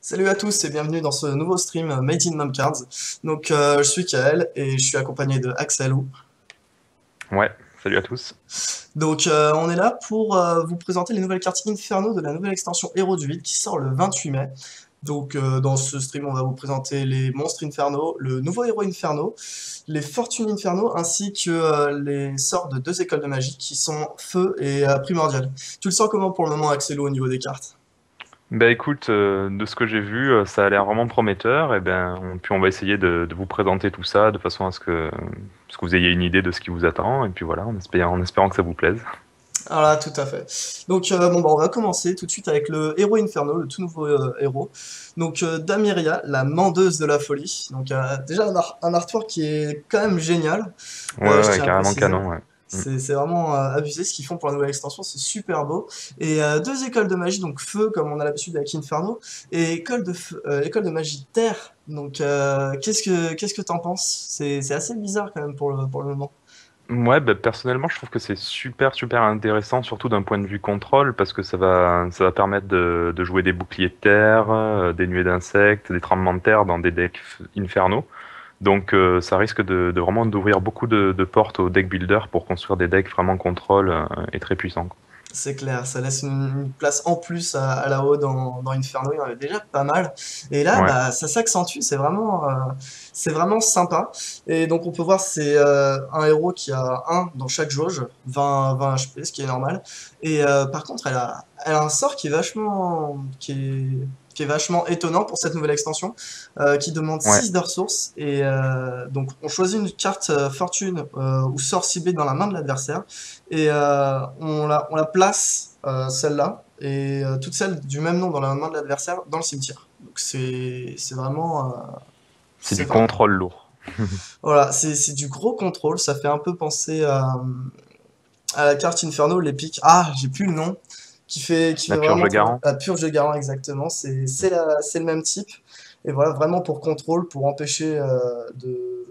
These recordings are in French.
Salut à tous et bienvenue dans ce nouveau stream Made in Momcards. Je suis Kael et je suis accompagné de Axelou. Ouais, salut à tous. On est là pour vous présenter les nouvelles cartes Inferno de la nouvelle extension Héros du Vide qui sort le 28 mai. Dans ce stream, on va vous présenter les monstres Inferno, le nouveau héros Inferno, les fortunes Inferno ainsi que les sorts de deux écoles de magie qui sont feu et primordial. Tu le sens comment pour le moment, Axelou, au niveau des cartes? Bah écoute, de ce que j'ai vu, ça a l'air vraiment prometteur. Et puis on va essayer de vous présenter tout ça de façon à ce que vous ayez une idée de ce qui vous attend. Et puis voilà, en espérant que ça vous plaise. Voilà, tout à fait. On va commencer tout de suite avec le héros Inferno, le tout nouveau héros. Damiria, la mendeuse de la folie. Déjà un artwork qui est quand même génial, Ouais, je ouais, tiens à carrément préciser. canon, ouais. Mm. C'est vraiment abusé ce qu'ils font pour la nouvelle extension, c'est super beau. Deux écoles de magie, donc feu comme on a l'habitude avec Inferno, et école de magie terre. Qu'est-ce que t'en penses? C'est assez bizarre quand même pour le moment. Ouais, bah, personnellement, je trouve que c'est super, super intéressant, surtout d'un point de vue contrôle, parce que ça va permettre de jouer des boucliers de terre, des nuées d'insectes, des tremblements de terre dans des decks infernaux. Donc ça risque de vraiment d'ouvrir beaucoup de portes aux deck builders pour construire des decks vraiment contrôle et très puissants, quoi. C'est clair, ça laisse une place en plus à la haut dans Inferno, il y en avait déjà pas mal. Et là, Ouais, bah, ça s'accentue, c'est vraiment sympa. Et donc on peut voir, c'est un héros qui a un dans chaque jauge, 20 HP, ce qui est normal. Par contre, elle a un sort qui est vachement étonnant pour cette nouvelle extension, qui demande ouais. 6 de ressources. Donc on choisit une carte fortune ou sort ciblé dans la main de l'adversaire on la place, celle-là, toutes celles du même nom dans la main de l'adversaire dans le cimetière. C'est vraiment, C'est c'est du vrai. contrôle lourd. Voilà, c'est du gros contrôle. Ça fait un peu penser à la carte Inferno, l'épique. Ah, j'ai plus le nom. Qui La fait purge vraiment très garant. la purge de Garant exactement. C'est le même type. Et voilà, vraiment pour contrôle, pour empêcher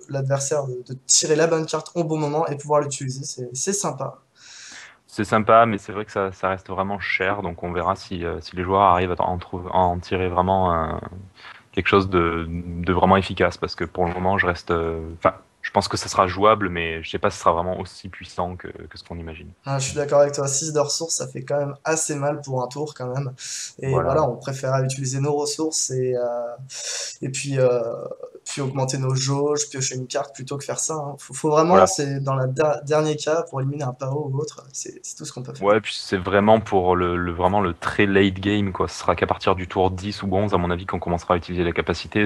l'adversaire de tirer la bonne carte au bon moment et pouvoir l'utiliser. C'est sympa. C'est sympa, mais c'est vrai que ça reste vraiment cher, donc on verra si les joueurs arrivent à en tirer vraiment quelque chose de vraiment efficace, parce que pour le moment, enfin, je pense que ça sera jouable, mais je sais pas si ce sera vraiment aussi puissant que ce qu'on imagine. Ah, je suis d'accord avec toi, 6 de ressources, ça fait quand même assez mal pour un tour quand même. Et Voilà, voilà, ouais. on préfère utiliser nos ressources et puis augmenter nos jauges, piocher une carte plutôt que faire ça, hein. Faut vraiment, Voilà. c'est dans le dernier cas, pour éliminer un PAO ou autre, c'est tout ce qu'on peut faire. Ouais, puis c'est vraiment pour vraiment le très late game, quoi. Ce sera qu'à partir du tour 10 ou 11, à mon avis, qu'on commencera à utiliser la capacité,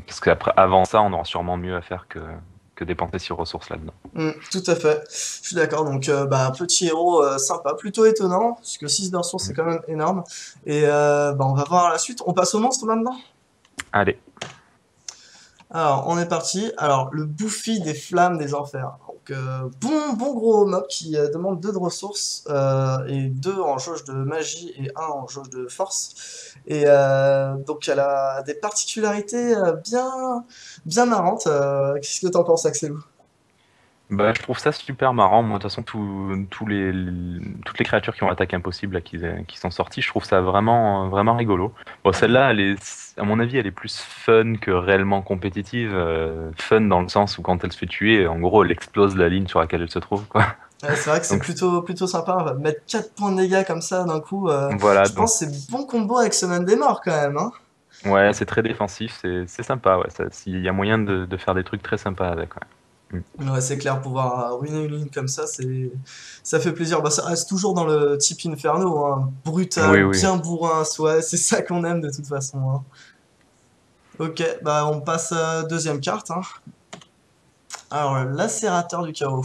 parce qu'après, avant ça, on aura sûrement mieux à faire que dépenser sur ressources là-dedans. Tout à fait, je suis d'accord. Bah, petit héros sympa, plutôt étonnant, parce que 6 de ressources, c'est Mm. quand même énorme. Bah, on va voir la suite. On passe au monstre maintenant? Allez. Alors, on est parti. Alors, le bouffi des flammes des enfers. Bon gros mob qui demande 2 de ressources et 2 en jauge de magie et un en jauge de force. Elle a des particularités bien marrantes. Qu'est-ce que t'en penses, Axelou? Bah, je trouve ça super marrant. Moi, de toute façon, toutes les créatures qui ont attaque impossible là, qui sont sorties, je trouve ça vraiment, vraiment rigolo. Bon, celle-là, à mon avis, elle est plus fun que réellement compétitive. Fun dans le sens où quand elle se fait tuer, en gros, elle explose la ligne sur laquelle elle se trouve, quoi. Ouais, c'est vrai que c'est Donc plutôt sympa. On va mettre 4 points de dégâts comme ça d'un coup. voilà, Je pense que c'est bon combo avec Semaine des Morts quand même, hein. ouais, c'est très défensif, c'est sympa, ouais. Il y a moyen de faire des trucs très sympas avec, ouais. Mm. Ouais, c'est clair, pouvoir ruiner une ligne comme ça, ça fait plaisir. Bah, ça reste toujours dans le type Inferno, hein. Oui, Brutal, oui. bien bourrin, ouais, c'est ça qu'on aime de toute façon, hein. Ok, bah on passe à deuxième carte, hein. Alors, lacérateur du chaos.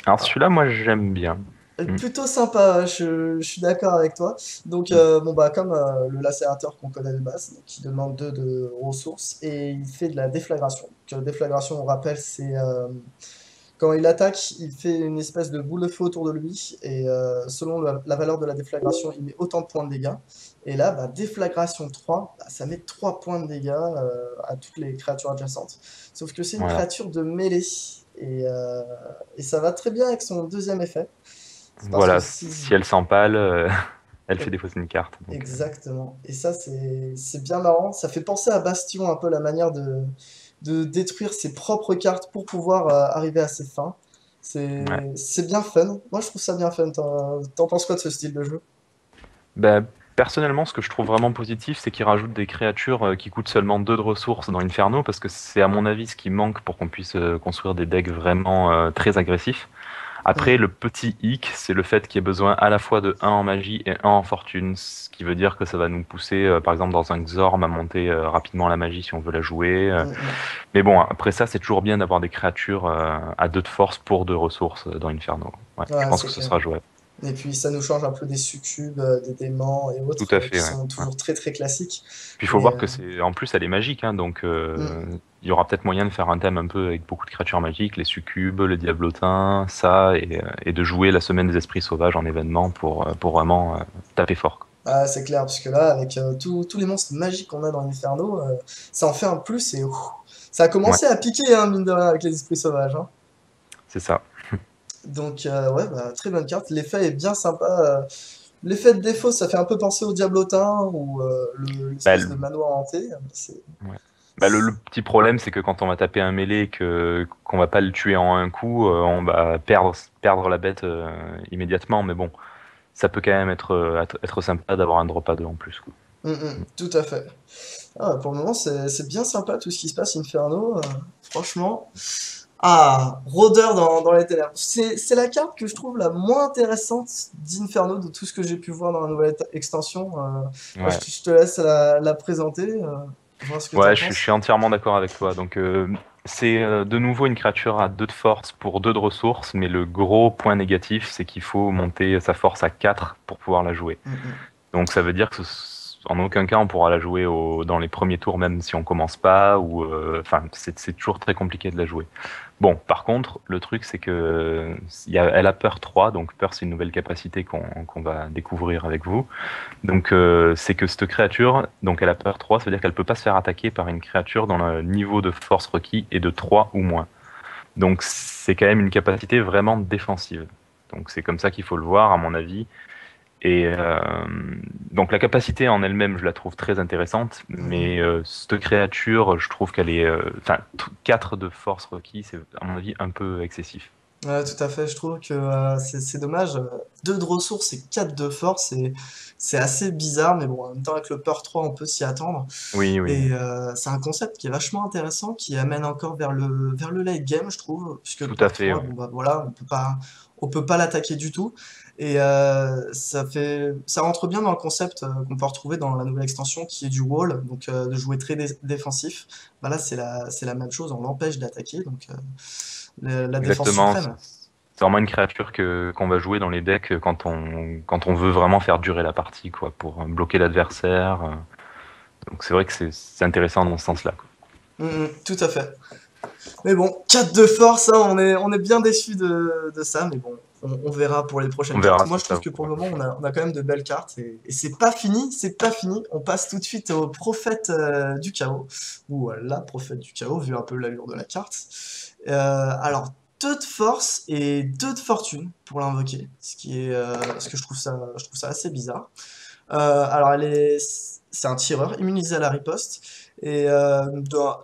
Alors celui-là, moi, j'aime bien. Mm. Plutôt sympa, je suis d'accord avec toi. Mm. Comme le lacérateur qu'on connaît de base, donc qui demande 2 de ressources, et il fait de la déflagration. Déflagration, on rappelle, c'est quand il attaque, il fait une espèce de boule de feu autour de lui, et selon la valeur de la déflagration, il met autant de points de dégâts. Et là, bah, déflagration 3, bah, ça met 3 points de dégâts à toutes les créatures adjacentes. Sauf que c'est une Voilà. créature de mêlée, et, euh, et ça va très bien avec son deuxième effet. C'est parce que Voilà, si... si elle s'empale. Elle fait défausser une carte. Donc, Exactement. Et ça, c'est bien marrant. Ça fait penser à Bastion un peu la manière de détruire ses propres cartes pour pouvoir arriver à ses fins. ouais. C'est bien fun. Moi, je trouve ça bien fun. T'en penses quoi de ce style de jeu? Ben, personnellement, ce que je trouve vraiment positif, c'est qu'ils rajoutent des créatures qui coûtent seulement 2 de ressources dans Inferno, parce que c'est à mon avis ce qui manque pour qu'on puisse construire des decks vraiment très agressifs. Après, Hmm. le petit hic, c'est le fait qu'il y ait besoin à la fois de un en magie et un en fortune, ce qui veut dire que ça va nous pousser, par exemple, dans un Xorm à monter rapidement la magie si on veut la jouer. Hmm, hmm. Mais bon, après ça, c'est toujours bien d'avoir des créatures à 2 de force pour 2 ressources dans Inferno. Ouais, je Ouais, pense c'est que ce clair. sera jouable. Et puis, ça nous change un peu des succubes, des démons et Tout autres à qui fait, ouais. sont Ouais. toujours très très classiques. Puis il faut Mais, voir que c'est, en plus, elle est magique, hein, donc hmm. il y aura peut-être moyen de faire un thème un peu avec beaucoup de créatures magiques, les succubes, les diablotins, ça, et de jouer la semaine des esprits sauvages en événement pour vraiment taper fort, quoi. Ah, c'est clair, parce que là, avec tous les monstres magiques qu'on a dans l'Inferno, ça en fait un plus et ouf, ça a Ouais, commencé à piquer, hein, mine de rien, avec les esprits sauvages, hein. c'est ça. Donc, ouais, bah, très bonne carte. L'effet est bien sympa. L'effet de défaut, ça fait un peu penser au Diablotin ou Bah, l'espèce de manoir hanté. ouais. Bah, le petit problème, c'est que quand on va taper un mêlé et que qu'on va pas le tuer en un coup, on va perdre la bête immédiatement. Mais bon, ça peut quand même être sympa d'avoir un drop à 2 en plus, quoi. Tout à fait. Ah, pour le moment, c'est bien sympa tout ce qui se passe Inferno. Franchement. Ah, rôdeur dans les ténèbres. C'est la carte que je trouve la moins intéressante d'Inferno de tout ce que j'ai pu voir dans la nouvelle extension. Bah, Ouais. je te laisse la présenter, voir ce que t'en Ouais, je suis penses. entièrement d'accord avec toi. Donc, c'est de nouveau une créature à 2 de force pour 2 de ressources, mais le gros point négatif, c'est qu'il faut monter sa force à 4 pour pouvoir la jouer. Mm, mm. Donc ça veut dire que en aucun cas on pourra la jouer dans les premiers tours, même si on commence pas, ou enfin c'est toujours très compliqué de la jouer. Bon, par contre, le truc c'est que elle a peur 3, donc peur c'est une nouvelle capacité qu'on va découvrir avec vous. Donc c'est que cette créature, donc elle a peur 3, ça veut dire qu'elle peut pas se faire attaquer par une créature dont le niveau de force requis est de 3 ou moins. Donc c'est quand même une capacité vraiment défensive. Donc c'est comme ça qu'il faut le voir, à mon avis. Et donc la capacité en elle-même, je la trouve très intéressante, Mm, mm. mais cette créature, je trouve qu'elle est, enfin, 4 de force requis, c'est à mon avis un peu excessif. Ouais, tout à fait. Je trouve que c'est dommage. 2 de ressources et 4 de force, c'est assez bizarre. Mais bon, en même temps, avec le Peur 3, on peut s'y attendre. Oui, oui, Et c'est un concept qui est vachement intéressant, qui amène encore vers le late game, je trouve, puisque le tout à port fait, 3, ouais. bon bah voilà, on peut pas l'attaquer du tout. Et ça rentre bien dans le concept qu'on peut retrouver dans la nouvelle extension qui est du wall, donc de jouer très défensif. Bah là, c'est la même chose, on l'empêche d'attaquer, donc la défense Exactement. suprême. C'est vraiment une créature qu'on va jouer dans les decks quand on veut vraiment faire durer la partie, quoi, pour bloquer l'adversaire. Donc c'est vrai que c'est intéressant dans ce sens-là, quoi. Tout à fait. Mais bon, 4 de force, hein, on est bien déçus de ça, mais bon, on verra pour les On prochaines cartes. verra Moi, si je ça trouve vaut, que pour ouais. le moment, on a quand même de belles cartes, et c'est pas fini, c'est pas fini. On passe tout de suite au prophète du chaos, ou la prophète du chaos, vu un peu l'allure de la carte. Alors, 2 de force et 2 de fortune pour l'invoquer, ce que je trouve ça assez bizarre. Alors, c'est un tireur immunisé à la riposte. Et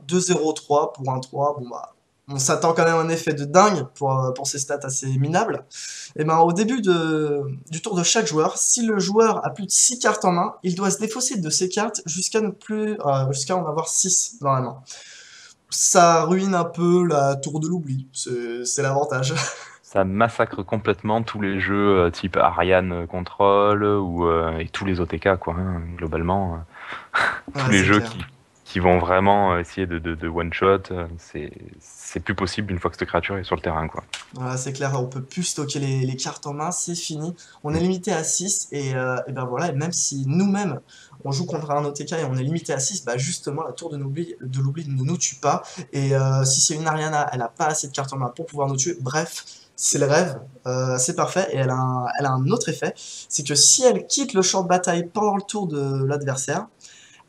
2-0-3 pour un 3, bon bah, on s'attend quand même à un effet de dingue pour ces stats assez minables. Et ben, au début du tour de chaque joueur, si le joueur a plus de 6 cartes en main, il doit se défausser de ses cartes jusqu'à en avoir 6 dans la main. Ça ruine un peu la tour de l'oubli, c'est l'avantage. Ça massacre complètement tous les jeux type Ariane Control et tous les OTK, quoi, hein, globalement. Tous Ouais, les c'est jeux clair. qui vont vraiment essayer de one-shot, c'est plus possible une fois que cette créature est sur le terrain, quoi. Voilà, c'est clair, on peut plus stocker les cartes en main, c'est fini. On est Mm. limité à 6 et ben voilà, et même si nous-mêmes on joue contre un OTK et on est limité à 6, bah justement la tour de l'oubli ne nous tue pas. Et si c'est une Ariana, elle a pas assez de cartes en main pour pouvoir nous tuer. Bref, c'est le rêve, c'est parfait. Et elle a un autre effet, c'est que si elle quitte le champ de bataille pendant le tour de l'adversaire,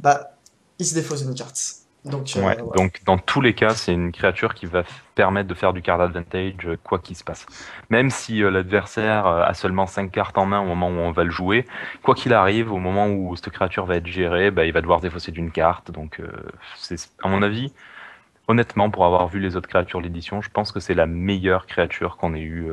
bah il se défausse une carte. Donc, Ouais, voilà. donc dans tous les cas, c'est une créature qui va permettre de faire du card advantage quoi qu'il se passe. Même si l'adversaire a seulement 5 cartes en main au moment où on va le jouer, quoi qu'il arrive, au moment où cette créature va être gérée, bah, il va devoir défausser d'une carte. Donc, à mon avis, honnêtement, pour avoir vu les autres créatures de l'édition, je pense que c'est la meilleure créature qu'on ait eue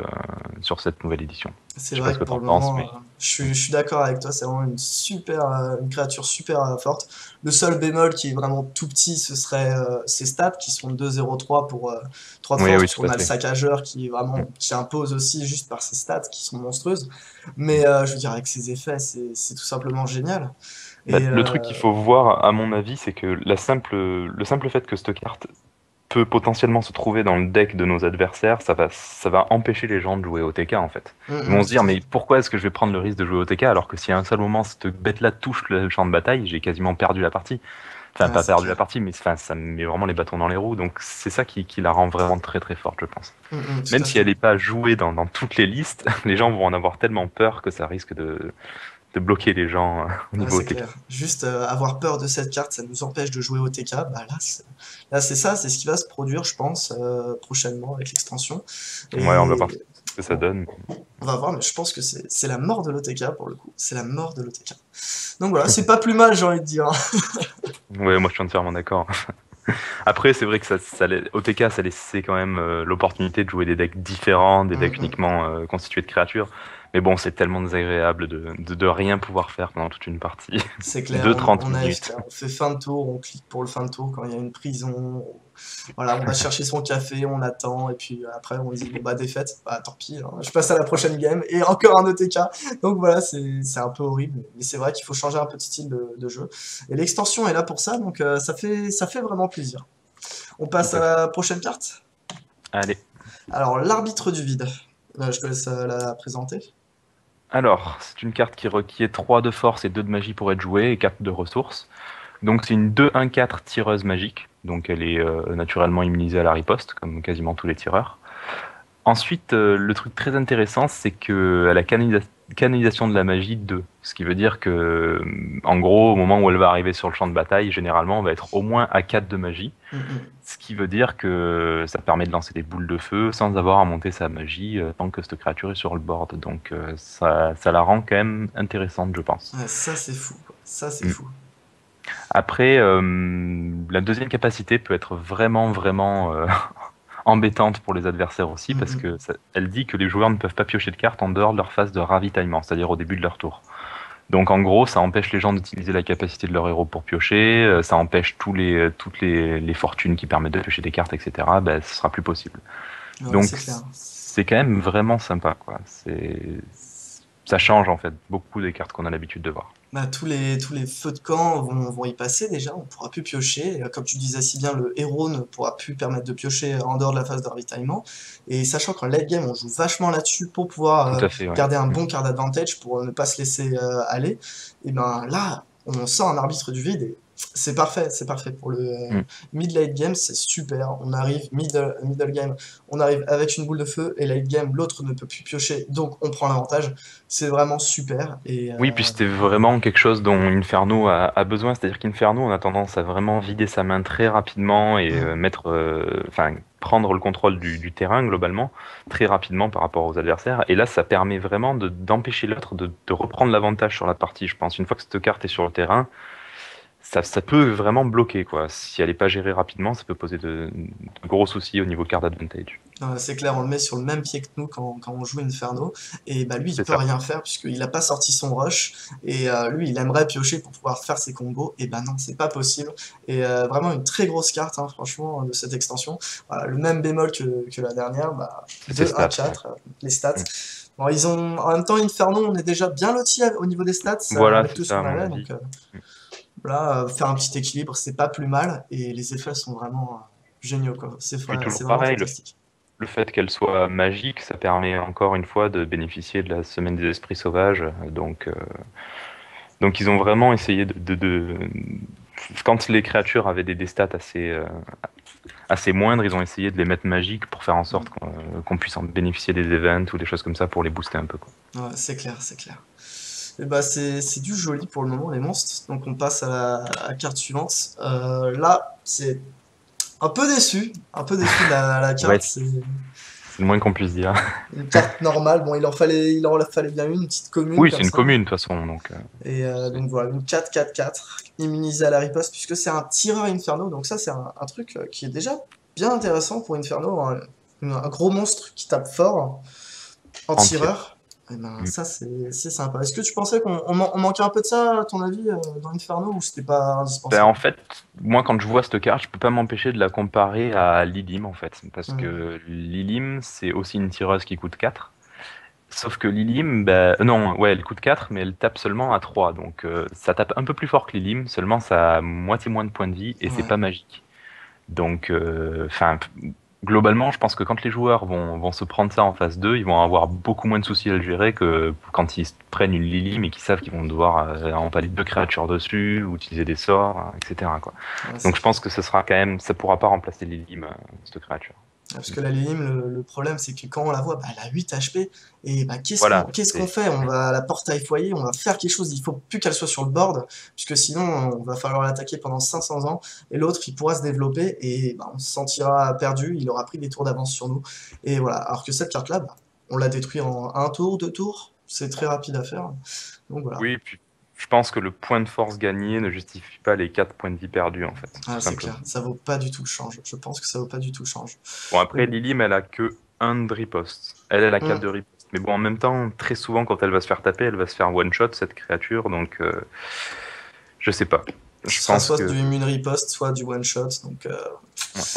sur cette nouvelle édition. C'est Je sais pas vrai ce que que pour t'en le penses, moment, mais je suis d'accord avec toi, c'est vraiment une créature super forte. Le seul bémol qui est vraiment tout petit, ce serait ses stats qui sont 2,03 pour 3 de oui, force, oui, parce tout qu'on à a le fait. saccageur qui est Mm. vraiment, qui impose aussi juste par ses stats qui sont monstrueuses. Mm. Mais je veux dire, avec ses effets, c'est tout simplement génial. Bah, Et le truc qu'il faut voir, à mon avis, c'est que le simple fait que cette carte peut potentiellement se trouver dans le deck de nos adversaires, ça va empêcher les gens de jouer au TK en fait. Ils vont se tout dire, à mais fait. pourquoi est-ce que je vais prendre le risque de jouer au TK alors que si à un seul moment cette bête-là touche le champ de bataille, j'ai quasiment perdu la partie. Enfin, Ouais, pas c'est perdu la clair. partie, mais enfin, ça me met vraiment les bâtons dans les roues. Donc c'est ça qui la rend vraiment très très forte, je pense. Tout Même à si elle fait. n'est pas jouée dans toutes les listes, les gens vont en avoir tellement peur que ça risque de bloquer les gens au Ouais, niveau c'est OTK. clair. Juste avoir peur de cette carte, ça nous empêche de jouer au TK. Bah là, c'est ça, c'est ce qui va se produire, je pense, prochainement avec l'extension. Ouais, on va voir Et ce que ça on, donne. on va voir, mais je pense que c'est la mort de l'OTK pour le coup. C'est la mort de l'OTK. Donc voilà, c'est pas plus mal, j'ai envie de dire, hein. Ouais, moi je suis entièrement d'accord. Après, c'est vrai que OTK, ça laissait quand même l'opportunité de jouer des decks différents, des decks Mm. uniquement constitués de créatures. Mais bon, c'est tellement désagréable de rien pouvoir faire pendant toute une partie C'est clair, de 30 on AFK, minutes. on fait fin de tour, on clique pour le fin de tour quand il y a une prison. Voilà, on va chercher son café, on attend, et puis après on dit bon bah défaite, bah tant pis, hein, je passe à la prochaine game, et encore un OTK. Donc voilà, c'est un peu horrible, mais c'est vrai qu'il faut changer un peu de style de jeu. Et l'extension est là pour ça, donc ça fait vraiment plaisir. On Tout passe à à fait. la prochaine carte. Allez. Alors, l'arbitre du vide. Je te laisse la présenter. Alors, c'est une carte qui requiert 3 de force et 2 de magie pour être jouée et 4 de ressources. Donc c'est une 2-1-4 tireuse magique. Donc elle est naturellement immunisée à la riposte, comme quasiment tous les tireurs. Ensuite, le truc très intéressant, c'est que elle a canalisation de la magie 2. Ce qui veut dire que, en gros, au moment où elle va arriver sur le champ de bataille, généralement, on va être au moins à 4 de magie. Mm. Ce qui veut dire que ça permet de lancer des boules de feu sans avoir à monter sa magie tant que cette créature est sur le board. Donc ça la rend quand même intéressante, je pense. Ouais, ça c'est fou, quoi. Ça c'est Mm. fou. Après, la deuxième capacité peut être vraiment, vraiment embêtante pour les adversaires aussi, parce Mm. que elle dit que les joueurs ne peuvent pas piocher de cartes en dehors de leur phase de ravitaillement, c'est-à-dire au début de leur tour. Donc en gros, ça empêche les gens d'utiliser la capacité de leur héros pour piocher, ça empêche toutes les fortunes qui permettent de piocher des cartes, etc. Ben, ce sera plus possible. Ouais, Donc c'est clair. c'est quand même vraiment sympa, quoi. Ça change en fait beaucoup des cartes qu'on a l'habitude de voir. Bah, tous les feux de camp vont y passer déjà, on pourra plus piocher. Et, comme tu disais si bien, le héros ne pourra plus permettre de piocher en dehors de la phase de ravitaillement. Et sachant qu'en late game, on joue vachement là-dessus pour pouvoir Tout à fait, ouais. garder un Mm. bon card advantage pour ne pas se laisser aller. Et ben là, on sort un arbitre du vide et c'est parfait pour le Mm. mid-late game, c'est super. On arrive middle game, on arrive avec une boule de feu et late game, l'autre ne peut plus piocher, donc on prend l'avantage. C'est vraiment super et Oui, puis c'était vraiment quelque chose dont Inferno a besoin. C'est-à-dire qu'Inferno, on a tendance à vraiment vider sa main très rapidement et mm, enfin, prendre le contrôle du terrain globalement très rapidement par rapport aux adversaires. Et là, ça permet vraiment d'empêcher l'autre de reprendre l'avantage sur la partie. Je pense une fois que cette carte est sur le terrain, ça peut vraiment bloquer quoi. Si elle n'est pas gérée rapidement, ça peut poser de gros soucis au niveau card advantage. c'est clair, on le met sur le même pied que nous quand on joue Inferno. Et bah lui, il C'est peut ça. rien faire puisqu'il n'a pas sorti son rush. Et lui, il aimerait piocher pour pouvoir faire ses combos. Et bah non, c'est pas possible. Et vraiment une très grosse carte, hein, franchement, de cette extension. Voilà, le même bémol que la dernière, bah, C'est ses 2, 1, stats. Ouais. 4, les stats. Mm. Bon, ils ont, en même temps, Inferno, on est déjà bien loti au niveau des stats Voilà, avec c'est tout ce ça à qu'on mon avait. avis. Donc là, faire un petit équilibre, c'est pas plus mal. Et les effets sont vraiment géniaux, quoi. Puis toujours C'est vraiment pareil, fantastique. le fait qu'elle soit magique, ça permet encore une fois de bénéficier de la semaine des esprits sauvages. Donc ils ont vraiment essayé Quand les créatures avaient des stats assez moindres, ils ont essayé de les mettre magiques pour faire en sorte qu'on puisse en bénéficier des events ou des choses comme ça pour les booster un peu, quoi. Ouais, c'est clair, c'est clair. Et bah c'est du joli pour le moment les monstres. Donc on passe à la carte suivante. Là c'est un peu déçu de la Ouais, carte. C'est c'est le moins qu'on puisse dire. une carte normale. Bon, il en fallait bien une petite commune Oui, c'est comme une ça. commune de toute façon, donc Et c'est- donc voilà, une 4-4-4 immunisée à la riposte, puisque c'est un tireur Inferno. Donc ça, c'est un truc qui est déjà bien intéressant pour Inferno. Un gros monstre qui tape fort en en tir. tireur. Et ben ça, c'est sympa. Est-ce que tu pensais on manquait un peu de ça, à ton avis, dans Inferno, ou c'était pas Ben, indispensable? en fait, moi, quand je vois cette carte, je peux pas m'empêcher de la comparer à Lilim, en fait. Parce Hmm. que Lilim, c'est aussi une tireuse qui coûte 4. Sauf que Lilim, ben, non, ouais, elle coûte 4, mais elle tape seulement à 3. Donc, ça tape un peu plus fort que Lilim, seulement ça a moitié moins de points de vie et c'est Ouais. pas magique. Donc, enfin, globalement, je pense que quand les joueurs vont se prendre ça en phase 2, ils vont avoir beaucoup moins de soucis à le gérer que quand ils prennent une Lily, mais qu'ils savent qu'ils vont devoir empaler deux créatures dessus, ou utiliser des sorts, etc., quoi. Ouais, c'est Donc je clair. pense que ce sera quand même, ça pourra pas remplacer Lily, cette créature. Parce que la Lilime, le problème, c'est que quand on la voit, bah, elle a 8 HP. Et bah, Voilà, qu'est-ce qu'on c'est fait? On va la portail foyer, on va faire quelque chose. Il faut plus qu'elle soit sur le board, puisque sinon, on va falloir l'attaquer pendant 500 ans. Et l'autre, il pourra se développer et bah, on se sentira perdu. Il aura pris des tours d'avance sur nous. Et voilà. Alors que cette carte-là, bah, on la détruit en un tour, deux tours. C'est très rapide à faire. Donc voilà. oui, puis je pense que le point de force gagné ne justifie pas les 4 points de vie perdus, en fait, Ah, tout c'est simplement. clair. Ça vaut pas du tout le change. Je pense que ça vaut pas du tout le change. Bon, Mais après, bon. Lily, mais elle a que un de riposte. Elle a 4 Hmm. de riposte. Mais bon, en même temps, très souvent, quand elle va se faire taper, elle va se faire one-shot, cette créature. Donc, je sais pas. Ce Je sera pense soit que, du immune riposte, soit du one shot. Donc,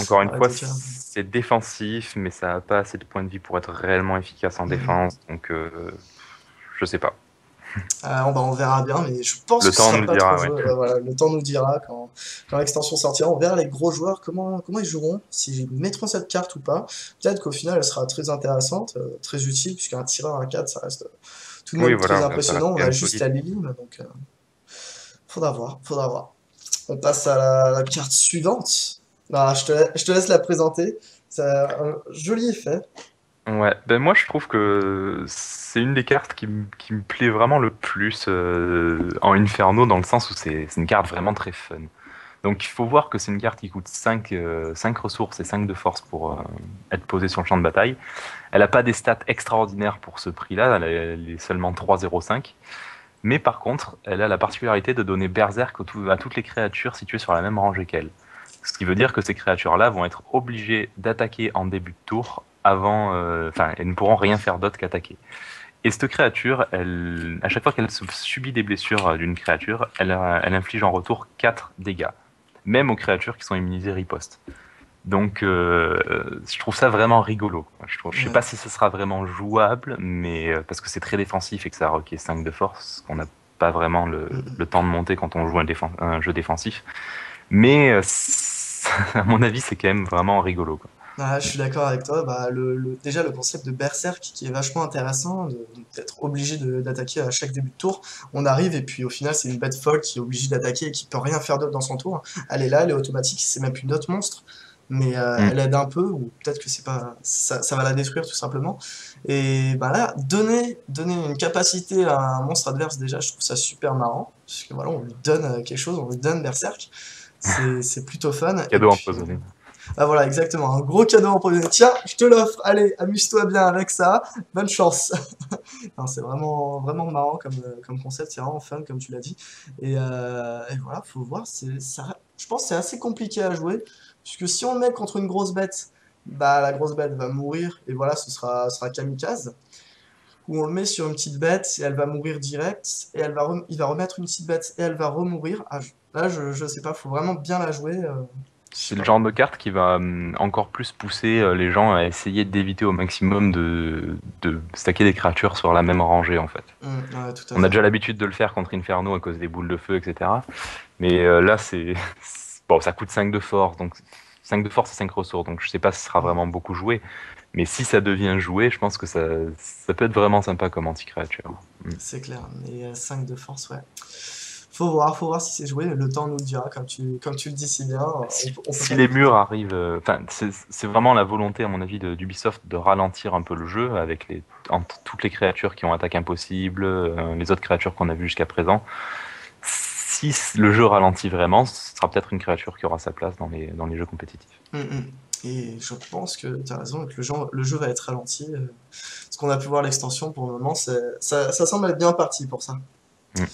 encore une ouais, fois, donc, c'est défensif, mais ça n'a pas assez de points de vie pour être réellement efficace en hmm. défense. Donc, je sais pas. On verra bien, mais je pense Le que ce temps sera nous le pas trop dira, ouais. joué. Voilà, le temps nous dira quand l'extension sortira. On verra les gros joueurs comment ils joueront, s'ils mettront cette carte ou pas. Peut-être qu'au final, elle sera très intéressante, très utile, puisqu'un tireur à 4 ça reste tout de Oui, même très voilà, ça reste impressionnant. On quand a même juste solide. la Lilim, donc faudra voir, faudra voir. On passe à la carte suivante. Ah, je te laisse la présenter. C'est un joli effet. Ouais, ben moi je trouve que c'est une des cartes qui me plaît vraiment le plus en Inferno dans le sens où c'est une carte vraiment très fun. Donc il faut voir que c'est une carte qui coûte 5 ressources et 5 de force pour être posée sur le champ de bataille. Elle n'a pas des stats extraordinaires pour ce prix-là, elle est seulement 3,05. Mais par contre, elle a la particularité de donner Berserk à toutes les créatures situées sur la même rangée qu'elle. Ce qui veut dire que ces créatures-là vont être obligées d'attaquer en début de tour avant, enfin, elles ne pourront rien faire d'autre qu'attaquer. Et cette créature, à chaque fois qu'elle subit des blessures d'une créature, elle inflige en retour 4 dégâts, même aux créatures qui sont immunisées riposte. Donc, je trouve ça vraiment rigolo. Je sais Ouais. pas si ce sera vraiment jouable, mais parce que c'est très défensif et que ça requiert 5 de force, qu'on n'a pas vraiment le temps de monter quand on joue un jeu défensif. Mais à mon avis, c'est quand même vraiment rigolo, quoi. Ah, je suis d'accord avec toi. Bah, déjà, le concept de berserk qui est vachement intéressant, d'être obligé d'attaquer à chaque début de tour. On arrive et puis au final, c'est une bête folle qui est obligée d'attaquer et qui peut rien faire d'autre dans son tour. Elle est là, elle est automatique, c'est même plus notre monstre, mais Mm. elle aide un peu ou peut-être que c'est pas, ça va la détruire tout simplement. Et bah là, donner une capacité à un monstre adverse, déjà, je trouve ça super marrant. Parce que voilà, on lui donne quelque chose, on lui donne berserk. C'est plutôt fun. Et Cadeau puis, empoisonné. ah voilà, exactement, un gros cadeau empoisonné. Tiens, je te l'offre, allez, amuse-toi bien avec ça, bonne chance. Non, c'est vraiment marrant comme concept, c'est vraiment fun, comme tu l'as dit. Et voilà, faut voir, je pense que c'est assez compliqué à jouer, puisque si on le met contre une grosse bête, bah la grosse bête va mourir, et voilà, ce sera kamikaze. Ou on le met sur une petite bête, et elle va mourir direct, et il va remettre une petite bête, et elle va remourir. Ah, là, je sais pas, faut vraiment bien la jouer, je sais C'est le pas. genre de carte qui va encore plus pousser les gens à essayer d'éviter au maximum de stacker des créatures sur la même rangée, en fait. Ouais, tout à On a fait. déjà l'habitude de le faire contre Inferno à cause des boules de feu, etc. Mais là, bon, ça coûte 5 de force, donc 5 de force et 5 ressources, donc je sais pas si ce sera Mm. vraiment beaucoup joué. Mais si ça devient joué, je pense que ça peut être vraiment sympa comme anti-créature. Mm. C'est clair, mais 5 de force, ouais. Faut voir si c'est joué, le temps nous le dira, comme tu le dis si bien, on peut Si pas les l'éviter. murs arrivent, enfin, c'est vraiment la volonté, à mon avis, d'Ubisoft de ralentir un peu le jeu avec toutes les créatures qui ont attaque impossible, les autres créatures qu'on a vues jusqu'à présent. si le jeu ralentit vraiment, ce sera peut-être une créature qui aura sa place dans les jeux compétitifs. Et je pense que tu as raison, et que le jeu va être ralenti. Ce qu'on a pu voir l'extension pour le moment, ça semble être bien parti pour ça. Mm.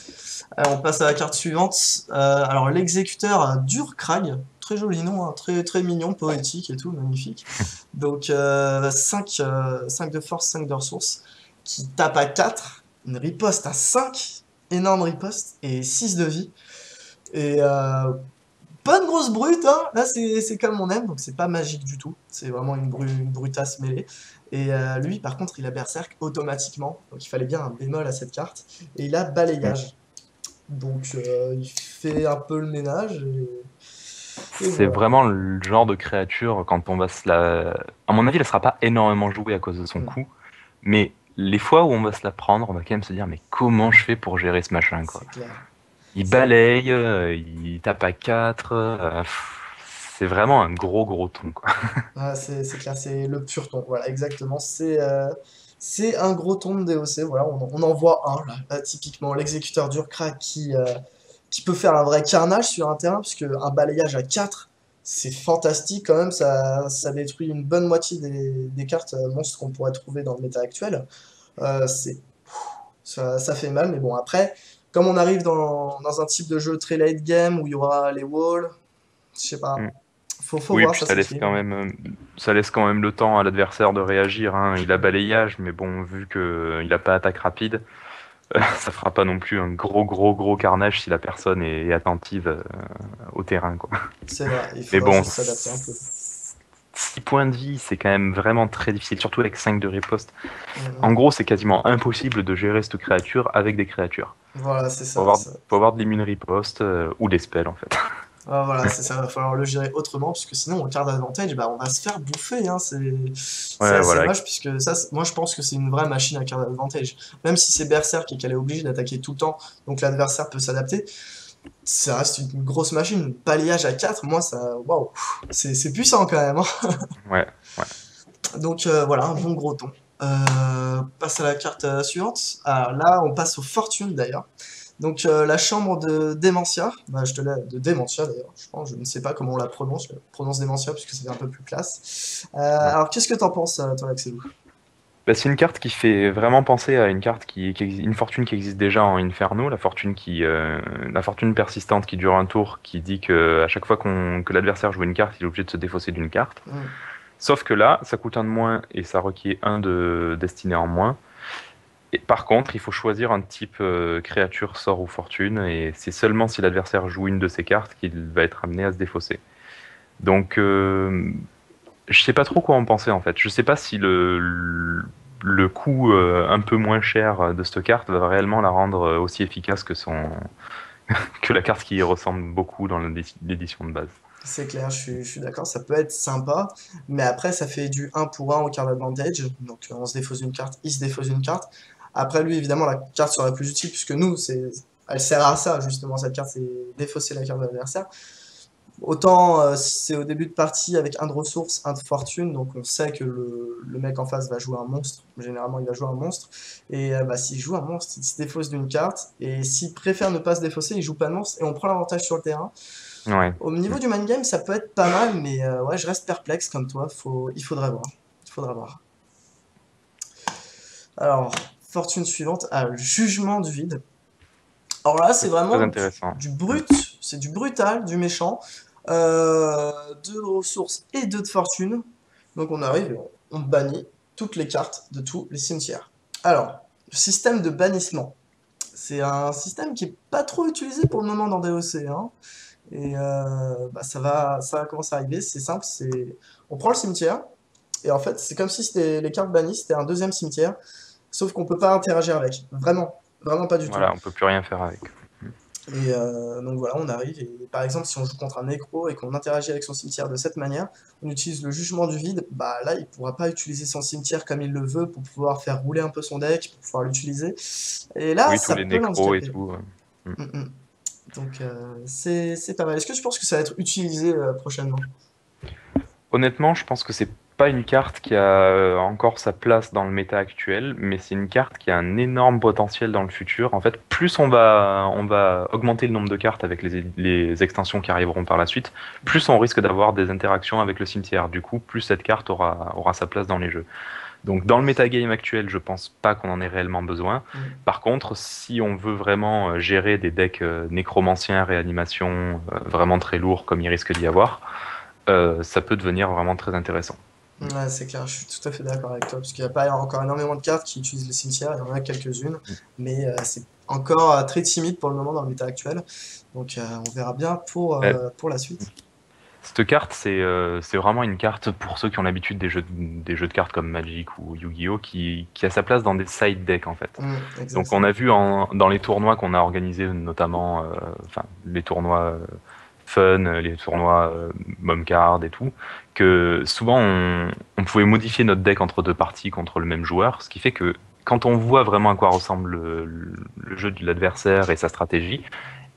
Alors, on passe à la carte suivante. Alors, l'exécuteur Durkrag, très joli nom, hein, très, très mignon, poétique et tout, magnifique. Donc, 5 de force, 5 de ressources, qui tape à 4, une riposte à 5, énorme riposte, et 6 de vie. Et pas de grosse brute, hein. Là c'est comme on aime, donc c'est pas magique du tout. C'est vraiment une brutasse mêlée. Et lui, par contre, il a berserk automatiquement, donc il fallait bien un bémol à cette carte. Et il a Mm. balayage. Donc il fait un peu le ménage et C'est voilà. vraiment le genre de créature quand on va se la... À mon avis, elle sera pas énormément jouée à cause de son Hmm, coût, mais les fois où on va se la prendre, on va quand même se dire, mais comment je fais pour gérer ce machin, quoi. c'est clair. Il C'est balaye, il tape à 4, c'est vraiment un gros ton, quoi. c'est clair, c'est le pur ton. Voilà, exactement. C'est un gros ton de DOC. Voilà, on en voit un là, typiquement l'exécuteur d'Urkrak qui peut faire un vrai carnage sur un terrain, puisque un balayage à 4 c'est fantastique quand même, ça détruit une bonne moitié des cartes monstres qu'on pourrait trouver dans le méta actuel. C'est, ça fait mal, mais bon, après, comme on arrive dans un type de jeu très late game où il y aura les walls, je sais pas, Mm. faut Oui, voir, puis ça s'équilibre. ça laisse quand même le temps à l'adversaire de réagir, hein. Il a balayage, mais bon, vu que il a pas attaque rapide, ça fera pas non plus un gros carnage si la personne est attentive au terrain, quoi. C'est vrai, il Mais faudra bon, juste s'adapter un peu. 6 points de vie, c'est quand même vraiment très difficile, surtout avec 5 de riposte. En Mhm. gros, c'est quasiment impossible de gérer cette créature avec des créatures. Voilà, c'est ça. Faut avoir de l'immune riposte ou des spells, en fait. Ah, voilà, c'est ça, va falloir le gérer autrement, puisque sinon, en carte d'advantage, bah, on va se faire bouffer, hein, c'est Ouais, assez voilà. moche, puisque ça, moi je pense que c'est une vraie machine à carte d'advantage. Même si c'est Berserk et qu'elle est obligée d'attaquer tout le temps, donc l'adversaire peut s'adapter, ça reste une grosse machine. Balayage à 4 moi ça. Waouh! C'est puissant quand même, hein. Ouais, ouais. Donc voilà, un bon gros ton. Passe à la carte suivante. Alors là, on passe aux fortunes d'ailleurs. Donc la chambre de Démentia, bah, de Démentia d'ailleurs, je pense, je ne sais pas comment on la prononce, je la prononce Démentia puisque c'est un peu plus classe. Ouais. Alors qu'est-ce que t'en penses toi Axelou? Bah, c'est une carte qui fait vraiment penser à une carte une fortune qui existe déjà en Inferno, la fortune persistante qui dure un tour, qui dit que à chaque fois que l'adversaire joue une carte, il est obligé de se défausser d'une carte. Hmm, Sauf que là, ça coûte un de moins et ça requiert un de destiné en moins. Et par contre, il faut choisir un type créature, sort ou fortune, et c'est seulement si l'adversaire joue une de ces cartes qu'il va être amené à se défausser. Donc, je sais pas trop quoi en penser en fait. Je sais pas si le coût un peu moins cher de cette carte va réellement la rendre aussi efficace que la carte qui y ressemble beaucoup dans l'édition de base. c'est clair, je suis d'accord, ça peut être sympa, mais après ça fait du un pour un au card advantage, donc on se défausse une carte, il se défausse une carte. Après lui évidemment la carte serait plus utile puisque nous elle sert à ça justement cette carte, c'est défausser la carte de l'adversaire. Autant si c'est au début de partie avec un de ressources, un de fortune, donc on sait que le mec en face va jouer un monstre. Généralement, il va jouer un monstre. Et bah, s'il joue un monstre, il se défausse d'une carte. Et s'il préfère ne pas se défausser, il joue pas de monstre. Et on prend l'avantage sur le terrain. Ouais. Au niveau du mind game, ça peut être pas mal, mais ouais, je reste perplexe comme toi. Il faudrait voir. Il faudra voir. Alors, fortune suivante, jugement du vide. Alors là, c'est Ça, c'est très vraiment intéressant. du brut, c'est du brutal, du méchant. 2 de ressources et 2 de fortune. Donc on arrive et on bannit toutes les cartes de tous les cimetières. Alors, le système de bannissement. C'est un système qui est pas trop utilisé pour le moment dans DOC, hein. Et bah, ça va commencer à arriver. C'est simple, on prend le cimetière et en fait c'est comme si les cartes bannies c'était un deuxième cimetière, sauf qu'on peut pas interagir avec. Vraiment, vraiment pas du tout. Voilà, on peut plus rien faire avec. Et donc voilà, on arrive, et par exemple, si on joue contre un nécro et qu'on interagit avec son cimetière de cette manière, on utilise le jugement du vide, bah là, il pourra pas utiliser son cimetière comme il le veut pour pouvoir faire rouler un peu son deck, pour pouvoir l'utiliser. Et là, Oui, tous ça les peut nécros et l'handicaper. tout. Mm. Mm, mm. Donc c'est pas mal. Est-ce que tu penses que ça va être utilisé prochainement? Honnêtement, je pense que c'est pas une carte qui a encore sa place dans le méta actuel, mais c'est une carte qui a un énorme potentiel dans le futur. En fait, plus on va augmenter le nombre de cartes avec les extensions qui arriveront par la suite, plus on risque d'avoir des interactions avec le cimetière. Du coup, plus cette carte aura sa place dans les jeux. Donc dans le metagame actuel, je pense pas qu'on en ait réellement besoin. Mm. Par contre, si on veut vraiment gérer des decks nécromanciens, réanimation, vraiment très lourds comme il risque d'y avoir, ça peut devenir vraiment très intéressant. Ouais, c'est clair, je suis tout à fait d'accord avec toi, parce qu'il n'y a pas encore énormément de cartes qui utilisent les cimetières, il y en a quelques-unes, mais c'est encore très timide pour le moment dans le méta actuel, donc on verra bien Euh, pour la suite. Cette carte, c'est vraiment une carte pour ceux qui ont l'habitude des jeux de cartes comme Magic ou Yu-Gi-Oh! Qui a sa place dans des side decks en fait. Donc on Exactement. a vu dans les tournois qu'on a organisés, notamment enfin, les tournois fun, les tournois Momcard et tout, que souvent on pouvait modifier notre deck entre deux parties contre le même joueur, ce qui fait que quand on voit vraiment à quoi ressemble le jeu de l'adversaire et sa stratégie,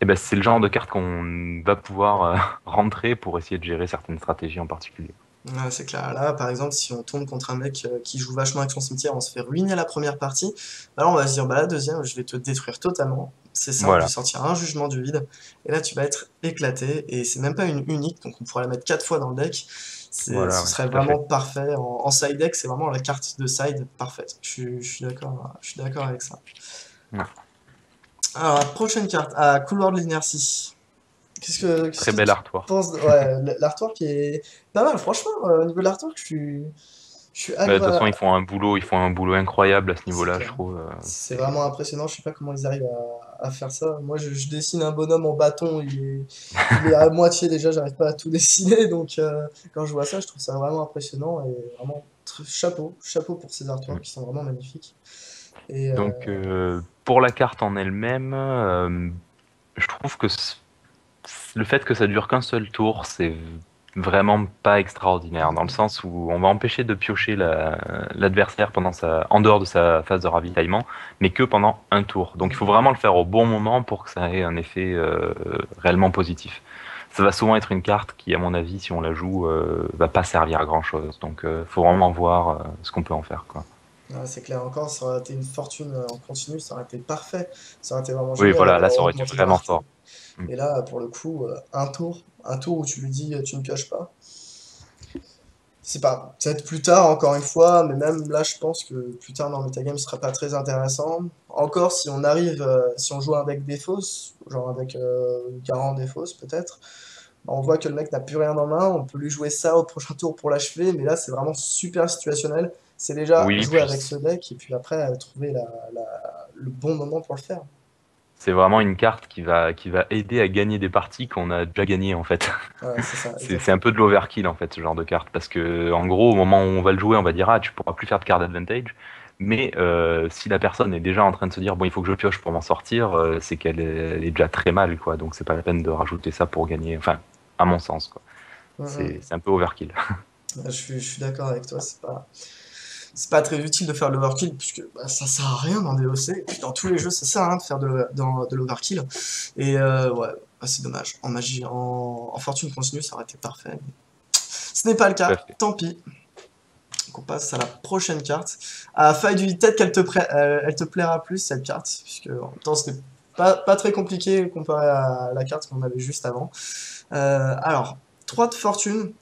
eh ben, c'est le genre de carte qu'on va pouvoir rentrer pour essayer de gérer certaines stratégies en particulier. Ouais, c'est clair. Là, par exemple, si on tombe contre un mec qui joue vachement avec son cimetière, on se fait ruiner la première partie. Bah là, on va se dire, bah la deuxième, je vais te détruire totalement. C'est simple, je vais Voilà, sortir un jugement du vide. Et là, tu vas être éclaté. Et c'est même pas une unique, donc on pourra la mettre 4 fois dans le deck. voilà, Ce ouais, serait tout à vraiment fait. parfait. En side deck, c'est vraiment la carte de side parfaite. Je suis d'accord avec ça. Ouais. Alors, la prochaine carte, à couloir de l'inertie. Qu'est-ce Très que bel tu artwork. penses ouais, l'artwork est pas mal, franchement, au niveau de l'artwork, je suis Bah, de toute façon, agréable. ils font un boulot incroyable à ce C'est niveau-là, je clair. trouve. C'est vraiment impressionnant, je sais pas comment ils arrivent à faire ça. Moi, je dessine un bonhomme en bâton, il est à moitié déjà, j'arrive pas à tout dessiner, donc quand je vois ça, je trouve ça vraiment impressionnant et vraiment chapeau pour ces artworks qui sont vraiment magnifiques. Et Donc, pour la carte en elle-même, je trouve que le fait que ça dure qu'un seul tour, c'est vraiment pas extraordinaire, dans le sens où on va empêcher de piocher l'adversaire en dehors de sa phase de ravitaillement, mais que pendant un tour. Donc il faut vraiment le faire au bon moment pour que ça ait un effet réellement positif. Ça va souvent être une carte qui, à mon avis, si on la joue, va pas servir à grand-chose. Donc faut vraiment voir ce qu'on peut en faire, quoi. c'est clair, encore, ça aurait été une fortune en continu, ça aurait été parfait, ça aurait été vraiment Oui, génial, voilà, on là, aurait ça aurait été augmenté de vraiment rareté. fort. Mm. Et là, pour le coup, un tour où tu lui dis tu ne pioches pas. C'est pas, peut-être plus tard, encore une fois, mais même là, je pense que plus tard dans le metagame, ce sera pas très intéressant. Encore, si on arrive, si on joue un deck défausse, genre avec Garant défausse peut-être, bah, on voit que le mec n'a plus rien en main, on peut lui jouer ça au prochain tour pour l'achever, mais là, c'est vraiment super situationnel. C'est déjà Oui, jouer puis avec ce deck et puis après trouver le bon moment pour le faire. c'est vraiment une carte qui va aider à gagner des parties qu'on a déjà gagnées en fait. Ouais, c'est ça, C'est un exactement. peu de l'overkill en fait ce genre de carte parce que en gros au moment où on va le jouer on va dire ah tu pourras plus faire de card advantage mais si la personne est déjà en train de se dire bon il faut que je pioche pour m'en sortir c'est elle est déjà très mal quoi donc c'est pas la peine de rajouter ça pour gagner enfin à mon sens quoi Mm, c'est mm. c'est un peu overkill. Ouais, je suis d'accord avec toi, c'est pas très utile de faire de l'overkill puisque bah, ça sert à rien dans DOC et puis dans tous les jeux ça sert à rien de faire de l'overkill et ouais bah, c'est dommage en magie en fortune continue ça aurait été parfait mais ce n'est pas le Tout à cas fait. tant pis. Donc on passe à la prochaine carte à faille du peut-être elle te plaira plus cette carte puisque en même temps c'était pas très compliqué comparé à la carte qu'on avait juste avant. Alors 3 de fortune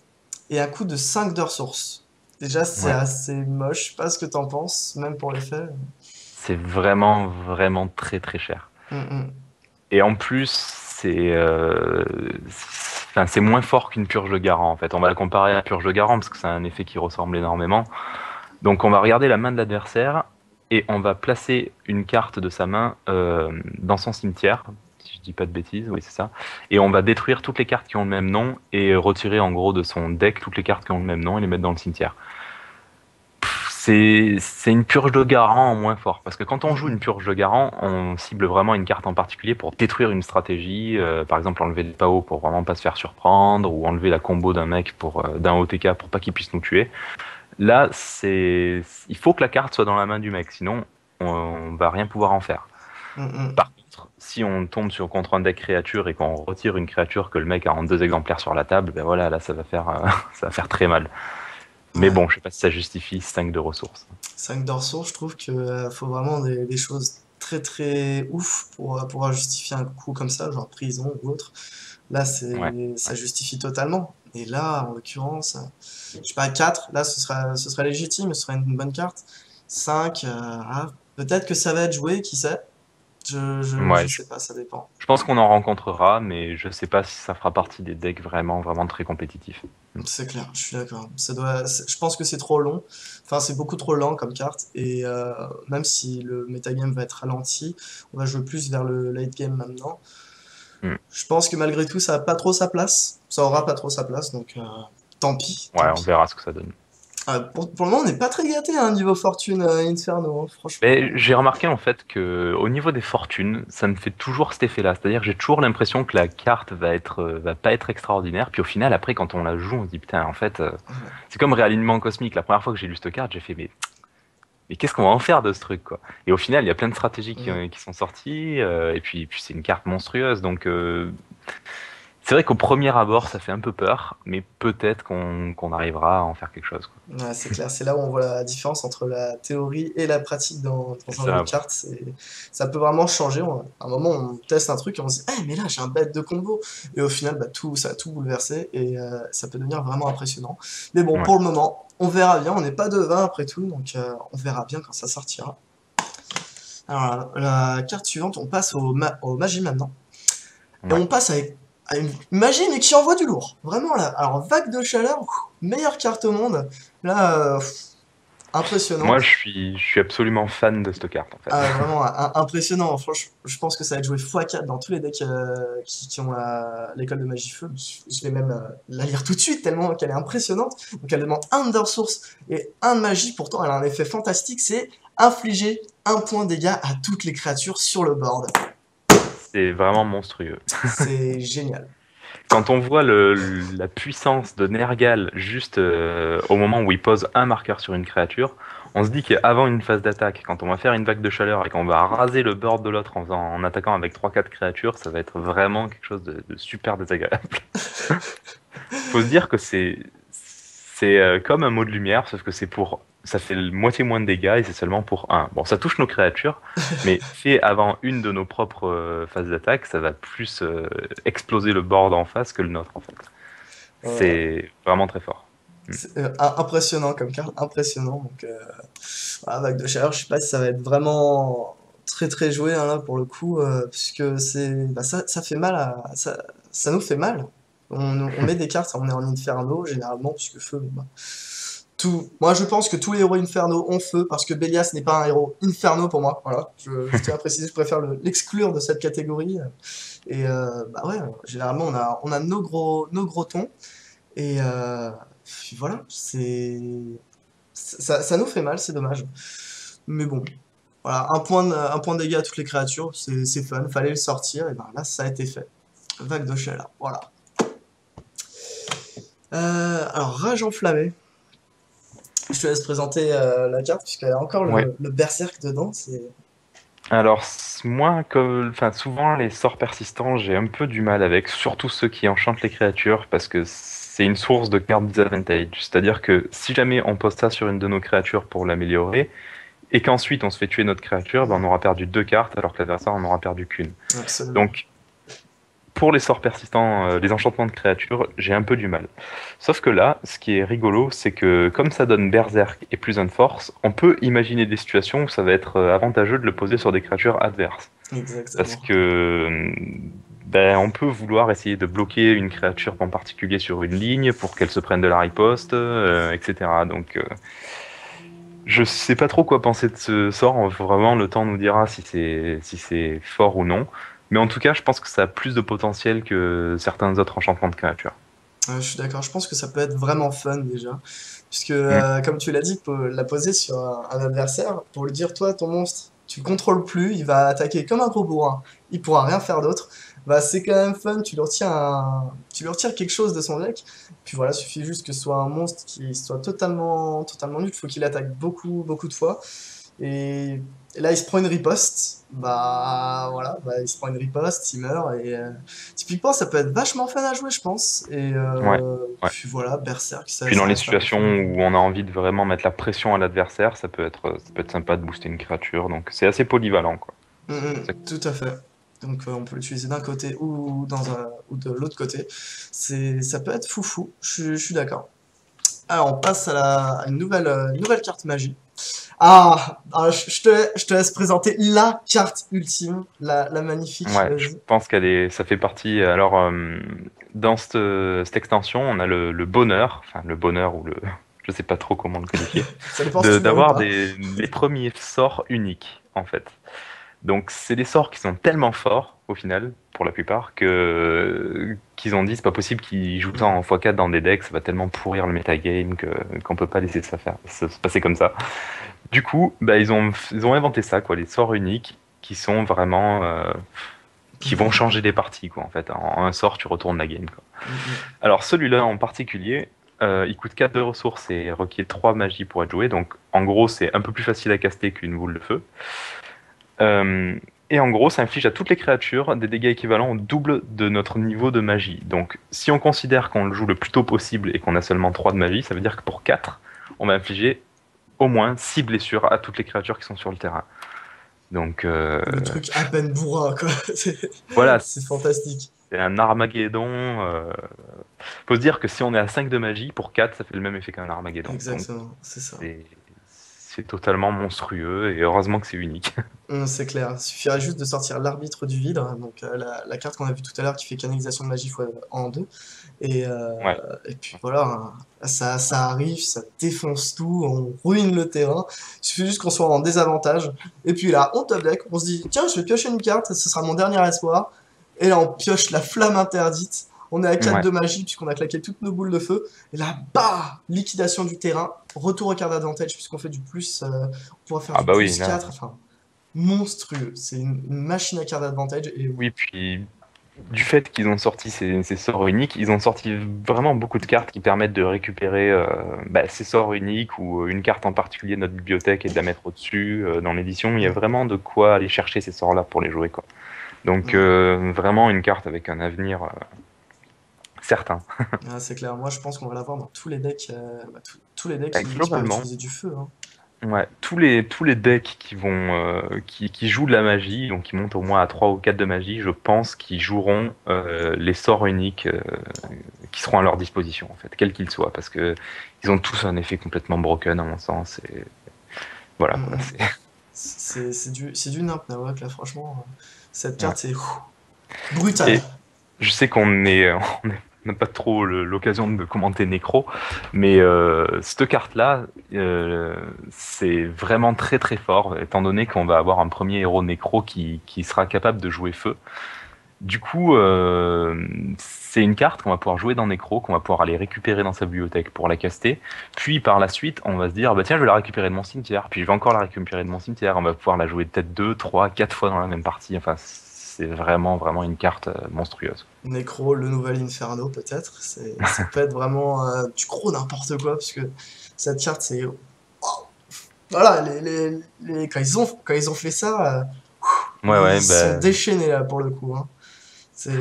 et un coût de 5 de ressources. Déjà, c'est Ouais. assez moche, je sais pas ce que t'en penses, même pour les faits. C'est vraiment vraiment très très cher. Mm, Et en plus, enfin, c'est moins fort qu'une purge de Garant, en fait. On va la comparer à la purge de Garant parce que c'est un effet qui ressemble énormément. Donc, on va regarder la main de l'adversaire et on va placer une carte de sa main dans son cimetière. Si je dis pas de bêtises, oui, c'est ça. Et on va détruire toutes les cartes qui ont le même nom et retirer en gros de son deck toutes les cartes qui ont le même nom et les mettre dans le cimetière. C'est une purge de garant en moins fort. Parce que quand mm, on joue une mm. purge de garant, on cible vraiment une carte en particulier pour détruire une stratégie. Par exemple, enlever le PAO pour vraiment pas se faire surprendre, ou enlever la combo d'un mec d'un OTK pour pas qu'il puisse nous tuer. Là, il faut que la carte soit dans la main du mec, sinon on va rien pouvoir en faire. Mm, mm. Par contre, si on tombe contre un deck créature et qu'on retire une créature que le mec a en 2 exemplaires sur la table, ben voilà, là ça va faire, ça va faire très mal. Mais Ouais. bon, je sais pas si ça justifie 5 de ressources. 5 de ressources, je trouve que faut vraiment des choses très très ouf pour pouvoir justifier un coup comme ça, genre prison ou autre. Là, Ouais. ça justifie totalement. Et là, en l'occurrence, je sais pas, 4 là, ce serait légitime, ce serait une bonne carte. 5 peut-être que ça va être joué, qui sait? Je Ouais, sais pas, ça dépend. je pense qu'on en rencontrera, mais je sais pas si ça fera partie des decks vraiment, vraiment très compétitifs. Mm. C'est clair, je suis d'accord. Je pense que c'est trop long. Enfin, c'est beaucoup trop lent comme carte. Et même si le metagame va être ralenti, on va jouer plus vers le late game maintenant. Mm. Je pense que malgré tout, ça a pas trop sa place. Ça aura pas trop sa place, donc tant pis, tant Ouais, on pis. verra ce que ça donne. Pour le moment, on n'est pas très gâté, hein, niveau fortune Inferno, hein, Mais franchement. j'ai remarqué en fait que au niveau des fortunes, ça me fait toujours cet effet-là. C'est-à-dire que j'ai toujours l'impression que la carte va pas être extraordinaire. Puis au final, après, quand on la joue, on se dit putain, en fait, Ouais. c'est comme réalignement cosmique. La première fois que j'ai lu cette carte, j'ai fait mais qu'est-ce qu'on va en faire de ce truc quoi? Et au final, il y a plein de stratégies Mm. qui sont sorties. Et puis c'est une carte monstrueuse. Donc c'est vrai qu'au premier abord, ça fait un peu peur, mais peut-être qu'on arrivera à en faire quelque chose, quoi. Ouais, c'est clair, c'est là où on voit la différence entre la théorie et la pratique C'est dans un jeu ça, de ouais. cartes. Ça peut vraiment changer. À un moment, on teste un truc et on se dit, eh, mais là, j'ai un bête de combo. Et au final, bah, ça a tout bouleversé et ça peut devenir vraiment impressionnant. Mais bon, Ouais. pour le moment, on verra bien. On n'est pas devin après tout, donc on verra bien quand ça sortira. Alors, la carte suivante, on passe au magie maintenant. Et Ouais. on passe à une magie, mais qui envoie du lourd. Vraiment, là. Alors, vague de chaleur, meilleure carte au monde. Là, impressionnant. Je suis absolument fan de cette carte, en fait. Ah, vraiment impressionnant. Franchement, je pense que ça va être joué x4 dans tous les decks qui ont l'école de magie feu. Je vais même la lire tout de suite tellement qu'elle est impressionnante. Donc elle demande un de ressources et un de magie. Pourtant, elle a un effet fantastique, c'est infliger un point de dégâts à toutes les créatures sur le board. C'est vraiment monstrueux. C'est génial. Quand on voit la puissance de Nergal juste au moment où il pose un marqueur sur une créature, on se dit qu'avant une phase d'attaque, quand on va faire une vague de chaleur et qu'on va raser le board de l'autre en attaquant avec trois quatre créatures, ça va être vraiment quelque chose de super désagréable. Faut se dire que c'est comme un mot de lumière, sauf que ça fait moitié moins de dégâts et c'est seulement pour un. Bon, ça touche nos créatures, mais fait avant une de nos propres phases d'attaque, ça va plus exploser le board en face que le nôtre en fait. Ouais. C'est vraiment très fort. Mm. C'est impressionnant comme carte, impressionnant. Donc, voilà, vague de chaleur, je sais pas si ça va être vraiment très très joué hein, là pour le coup, puisque ça fait mal ça nous fait mal. On met des cartes, on est en Inferno généralement, puisque feu, bon, bah, moi je pense que tous les héros Inferno ont feu, parce que Bélias n'est pas un héros Inferno pour moi. Voilà, je tiens à préciser, je préfère l'exclure de cette catégorie. Et bah ouais, généralement on a nos gros tons. Et puis voilà, ça nous fait mal, c'est dommage. Mais bon, voilà, un point de dégâts à toutes les créatures, c'est fun, fallait le sortir, et ben là ça a été fait. Vague de chaleur, voilà. Alors, Rage enflammée. Je te laisse présenter la carte, puisqu'elle a encore Ouais. le berserk dedans. C'est... Alors moi, enfin souvent les sorts persistants, j'ai un peu du mal avec, surtout ceux qui enchantent les créatures, parce que c'est une source de card disadvantage. C'est-à-dire que si jamais on pose ça sur une de nos créatures pour l'améliorer, et qu'ensuite on se fait tuer notre créature, ben, on aura perdu deux cartes alors que l'adversaire en aura perdu qu'une. Absolument. Donc pour les sorts persistants, les enchantements de créatures, j'ai un peu du mal. Sauf que là, ce qui est rigolo, c'est que comme ça donne Berserk et plus un de force, on peut imaginer des situations où ça va être avantageux de le poser sur des créatures adverses. Parce Exactement. que ben, on peut vouloir essayer de bloquer une créature en particulier sur une ligne pour qu'elle se prenne de la riposte, etc. Donc je sais pas trop quoi penser de ce sort. Vraiment, le temps nous dira si c'est fort ou non. Mais en tout cas, je pense que ça a plus de potentiel que certains autres enchantements de créatures. Je suis d'accord, je pense que ça peut être vraiment fun déjà. Puisque, Mm. comme tu l'as dit, la poser sur un adversaire pour lui dire, toi, ton monstre, tu le contrôles plus, il va attaquer comme un gros bourrin, il pourra rien faire d'autre. Bah, c'est quand même fun, tu lui retires quelque chose de son deck. Puis voilà, il suffit juste que ce soit un monstre qui soit totalement nul, il faut qu'il attaque beaucoup de fois. Et, et là, il se prend une riposte. Bah voilà, bah, il se prend une riposte, il meurt. Et typiquement, ça peut être vachement fun à jouer, je pense. Et Ouais. Ouais. puis voilà, Berserk, Puis dans ça les reste un peu situations fun à jouer. où on a envie de vraiment mettre la pression à l'adversaire, ça peut être sympa de booster une créature. Donc c'est assez polyvalent, quoi. Tout à fait. Donc on peut l'utiliser d'un côté ou ou de l'autre côté. Ça peut être foufou. Je suis d'accord. Alors on passe à une nouvelle carte magie. Je te laisse présenter la carte ultime, la magnifique. Ouais, je Vas-y. pense ça fait partie. Alors, dans cette extension, on a le bonheur, enfin le bonheur ou le, je sais pas trop comment le qualifier, Ça dépend si tu meurs ou d'avoir pas. les premiers sorts uniques, en fait. Donc, c'est des sorts qui sont tellement forts, au final, pour la plupart, qu'ils ont dit c'est pas possible qu'ils jouent ça en x4 dans des decks, ça va tellement pourrir le metagame qu'on peut pas laisser ça faire, se passer comme ça. Du coup, bah, ils ont inventé ça, quoi, les sorts uniques qui sont vraiment qui vont changer des parties, quoi, en fait. En un sort, tu retournes la game, quoi. Alors, celui-là en particulier, il coûte 4 de ressources et requiert 3 magies pour être joué. Donc, en gros, c'est un peu plus facile à caster qu'une boule de feu. Euh, et en gros, ça inflige à toutes les créatures des dégâts équivalents au double de notre niveau de magie. Donc, si on considère qu'on le joue le plus tôt possible et qu'on a seulement 3 de magie, ça veut dire que pour 4, on va infliger au moins 6 blessures à toutes les créatures qui sont sur le terrain. Donc, Le truc à peine bourrin, quoi. voilà, C'est fantastique. c'est un Armageddon. Faut se dire que si on est à 5 de magie, pour 4 ça fait le même effet qu'un Armageddon. Donc Exactement, c'est ça. c'est c'est totalement monstrueux et heureusement que c'est unique. C'est clair. Il suffirait juste de sortir l'arbitre du vide, hein, donc la carte qu'on a vue tout à l'heure qui fait canalisation de magie fois en deux. Et, euh, Ouais. et puis voilà, hein, ça arrive, ça défonce tout, on ruine le terrain. Il suffit juste qu'on soit en désavantage. Et puis là, on top deck, on se dit, tiens, je vais piocher une carte, ce sera mon dernier espoir. Et là, on pioche la flamme interdite. On est à 4 Ouais. de magie puisqu'on a claqué toutes nos boules de feu. Et là, bah, liquidation du terrain, retour au card advantage puisqu'on fait du plus, on pourra faire Ah du bah oui, plus là. 4. Enfin, monstrueux. C'est une machine à card advantage. Et oui. Oui, puis du fait qu'ils ont sorti ces sorts uniques, ils ont sorti vraiment beaucoup de cartes qui permettent de récupérer ces sorts uniques ou une carte en particulier de notre bibliothèque et de la mettre au-dessus. Dans l'édition, il y a Mm, vraiment de quoi aller chercher ces sorts-là pour les jouer, quoi. Donc mm. vraiment une carte avec un avenir certain. Ah, c'est clair. Moi, je pense qu'on va l'avoir dans tous les decks, tous les decks qui peuvent Globalement, utiliser du feu, hein. ouais, tous les decks qui jouent de la magie, donc qui montent au moins à 3 ou 4 de magie, je pense qu'ils joueront les sorts uniques qui seront à leur disposition, en fait, quels qu'ils soient, parce que ils ont tous un effet complètement broken, à mon sens, et voilà, Mm, quoi. mm. C'est du nimp Nawak, là, franchement. Cette Ouais. carte, c'est brutal. Et je sais on n'a pas trop l'occasion de commenter Necro, mais cette carte-là, c'est vraiment très très fort, étant donné qu'on va avoir un premier héros Necro qui sera capable de jouer feu. Du coup, c'est une carte qu'on va pouvoir jouer dans Necro, qu'on va pouvoir aller récupérer dans sa bibliothèque pour la caster. Puis par la suite, on va se dire, bah tiens, je vais la récupérer de mon cimetière. Puis je vais encore la récupérer de mon cimetière. On va pouvoir la jouer peut-être 2, 3, 4 fois dans la même partie. Enfin, c'est vraiment, vraiment une carte monstrueuse. Necro, le nouvel Inferno, peut-être. Ça peut être vraiment du gros n'importe quoi, puisque cette carte, c'est. Voilà, quand ils ont fait ça, Ouais, ils ouais, se sont bah, déchaînés là pour le coup, hein.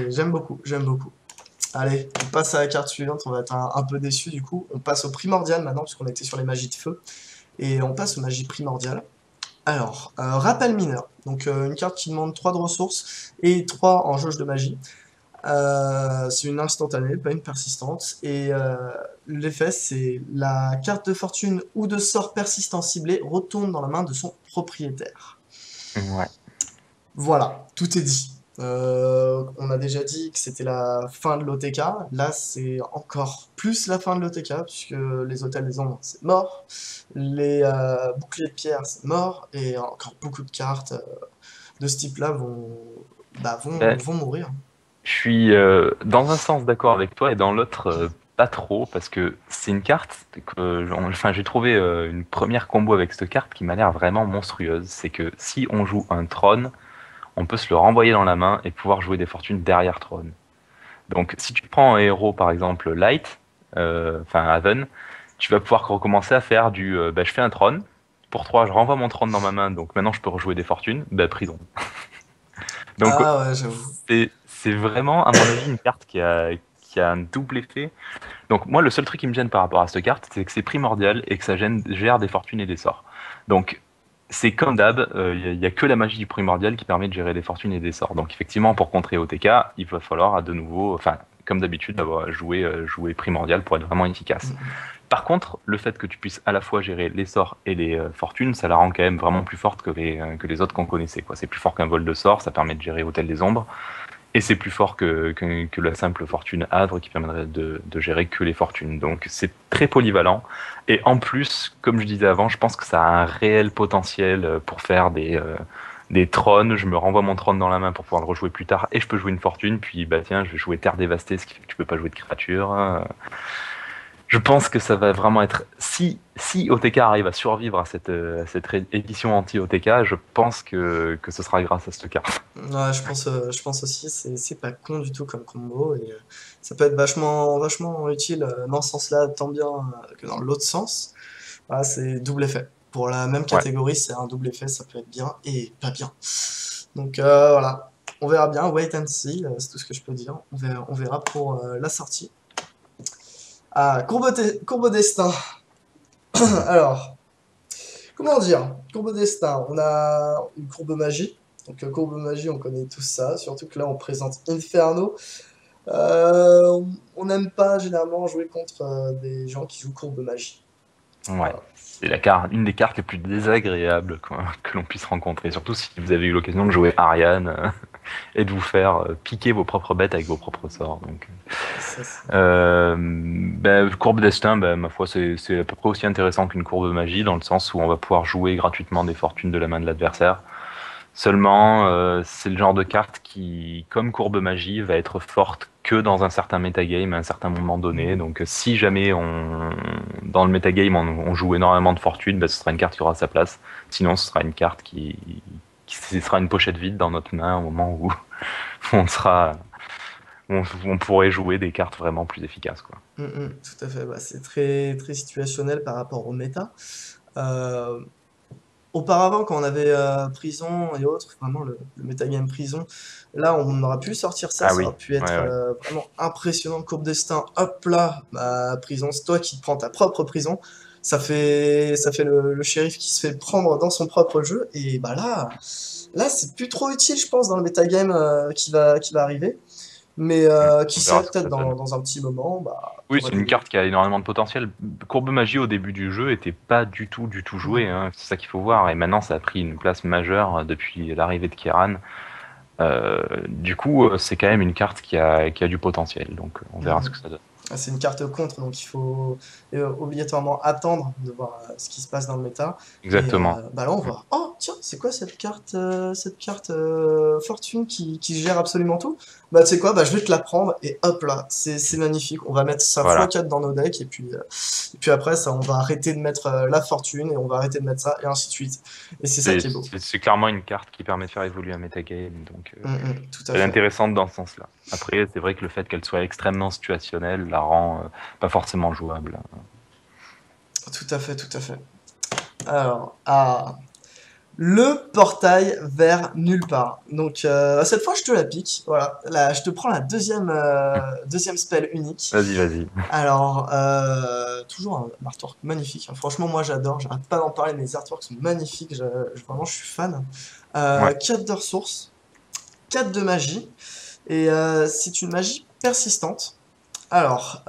J'aime beaucoup, j'aime beaucoup. Allez, on passe à la carte suivante, on va être un peu déçu du coup. On passe au primordial maintenant, puisqu'on était sur les magies de feu. Et on passe aux magies primordiales. Alors, rappel mineur. Donc une carte qui demande 3 de ressources et 3 en jauge de magie. C'est une instantanée, pas une persistante. Et l'effet, c'est la carte de fortune ou de sort persistant ciblé retourne dans la main de son propriétaire. ouais. Voilà, tout est dit. On a déjà dit que c'était la fin de l'OTK. Là, c'est encore plus la fin de l'OTK, puisque les hôtels des ombres, c'est mort. Les boucliers de pierre, c'est mort. Et encore beaucoup de cartes de ce type-là Bah, vont mourir. je suis dans un sens d'accord avec toi et dans l'autre pas trop parce que c'est une carte que enfin j'ai trouvé une première combo avec cette carte qui m'a l'air vraiment monstrueuse. C'est que si on joue un trône, on peut se le renvoyer dans la main et pouvoir jouer des fortunes derrière trône. Donc si tu prends un héros par exemple Light, enfin Haven, tu vas pouvoir recommencer à faire je fais un trône. Pour 3, je renvoie mon trône dans ma main, donc maintenant je peux rejouer des fortunes. Bah, prison. Donc Ah ouais, j'avoue. c'est vraiment, à mon avis, une carte qui a un double effet. Donc moi, le seul truc qui me gêne par rapport à cette carte, c'est que c'est primordial et que ça gère des fortunes et des sorts. Donc c'est comme d'hab, il y a que la magie du primordial qui permet de gérer des fortunes et des sorts. Donc effectivement, pour contrer OTK, il va falloir de nouveau, enfin comme d'habitude, avoir jouer primordial pour être vraiment efficace. Mm, Par contre, le fait que tu puisses à la fois gérer les sorts et les fortunes, ça la rend quand même vraiment plus forte que les autres qu'on connaissait, quoi. C'est plus fort qu'un vol de sort, ça permet de gérer Hôtel des Ombres. Et c'est plus fort que la simple fortune Havre qui permettrait de gérer que les fortunes. Donc c'est très polyvalent. Et en plus, comme je disais avant, je pense que ça a un réel potentiel pour faire des trônes. Je me renvoie mon trône dans la main pour pouvoir le rejouer plus tard et je peux jouer une fortune. Puis bah tiens, je vais jouer Terre dévastée, ce qui fait que tu peux pas jouer de créature. Je pense que ça va vraiment être. Si OTK arrive à survivre à cette édition anti-OTK, je pense que ce sera grâce à cette carte. mm. Ouais, je pense aussi, c'est pas con du tout comme combo, et ça peut être vachement, vachement utile dans ce sens-là, tant bien que dans l'autre sens. Voilà, c'est double effet. Pour la même Ouais. catégorie, c'est un double effet, ça peut être bien et pas bien. Donc voilà, on verra bien, wait and see, c'est tout ce que je peux dire. On verra pour la sortie. Ah, Courbe Destin. Alors, comment dire? Courbe Destin, on a une courbe magie. Donc, courbe magie, on connaît tous ça. Surtout que là, on présente Inferno. On n'aime pas généralement jouer contre des gens qui jouent courbe magie. Ouais, Voilà. c'est une des cartes les plus désagréables quoi, que l'on puisse rencontrer. Surtout si vous avez eu l'occasion de jouer Ariane et de vous faire piquer vos propres bêtes avec vos propres sorts. Donc, Ça, c'est- courbe destin, ma foi, c'est à peu près aussi intéressant qu'une courbe magie dans le sens où on va pouvoir jouer gratuitement des fortunes de la main de l'adversaire. Seulement, c'est le genre de carte qui, comme Courbe Magie, va être forte que dans un certain metagame à un certain moment donné. Mhm. Donc, si jamais dans le metagame on joue énormément de fortune, ce sera une carte qui aura sa place. Sinon, ce sera une carte ce sera une pochette vide dans notre main au moment où on sera, où on pourrait jouer des cartes vraiment plus efficaces, quoi. Tout à fait. Bah, c'est très, très situationnel par rapport au méta. Euh, Auparavant, quand on avait prison et autres, vraiment le metagame prison, là on aurait pu sortir ça, Ah ça oui, aurait pu être ouais, ouais. vraiment impressionnant. Courbe destin, hop là, bah, prison, c'est toi qui te prends ta propre prison. Ça fait le shérif qui se fait prendre dans son propre jeu. Et bah là c'est plus trop utile, je pense, dans le metagame qui va arriver. Mais qui On verra sait, ce que peut-être ça donne. dans un petit moment, bah, Oui, t'auras c'est une des. carte qui a énormément de potentiel. Courbe Magie au début du jeu était pas du tout jouée, Mhm. hein. C'est ça qu'il faut voir. Et maintenant, ça a pris une place majeure depuis l'arrivée de Kieran. Du coup, c'est quand même une carte qui a du potentiel. Donc, on verra ce Mhm. que ça donne. Ah, c'est une carte contre, donc il faut obligatoirement attendre de voir ce qui se passe dans le méta. Et Exactement. bah là, on voit. Oh, tiens, c'est quoi cette carte fortune qui gère absolument tout? Bah, tu sais quoi, bah, je vais te la prendre et hop là, c'est magnifique. On va mettre ça Voilà. x4 dans nos decks et puis après, ça, on va arrêter de mettre la fortune et on va arrêter de mettre ça et ainsi de suite. Et c'est ça qui est beau. C'est clairement une carte qui permet de faire évoluer un metagame. Donc, Tout à elle est fait. intéressante dans ce sens-là. Après, c'est vrai que le fait qu'elle soit extrêmement situationnelle la rend pas forcément jouable. Tout à fait, tout à fait. Alors, le portail vers nulle part. Donc cette fois je te la pique. Voilà, là je te prends la deuxième spell unique. Vas-y, vas-y. Alors toujours un artwork magnifique, hein. Franchement moi j'adore. J'arrête pas d'en parler. Mais les artworks sont magnifiques. Vraiment je suis fan. Ouais. 4 de ressources, 4 de magie et c'est une magie persistante. Alors,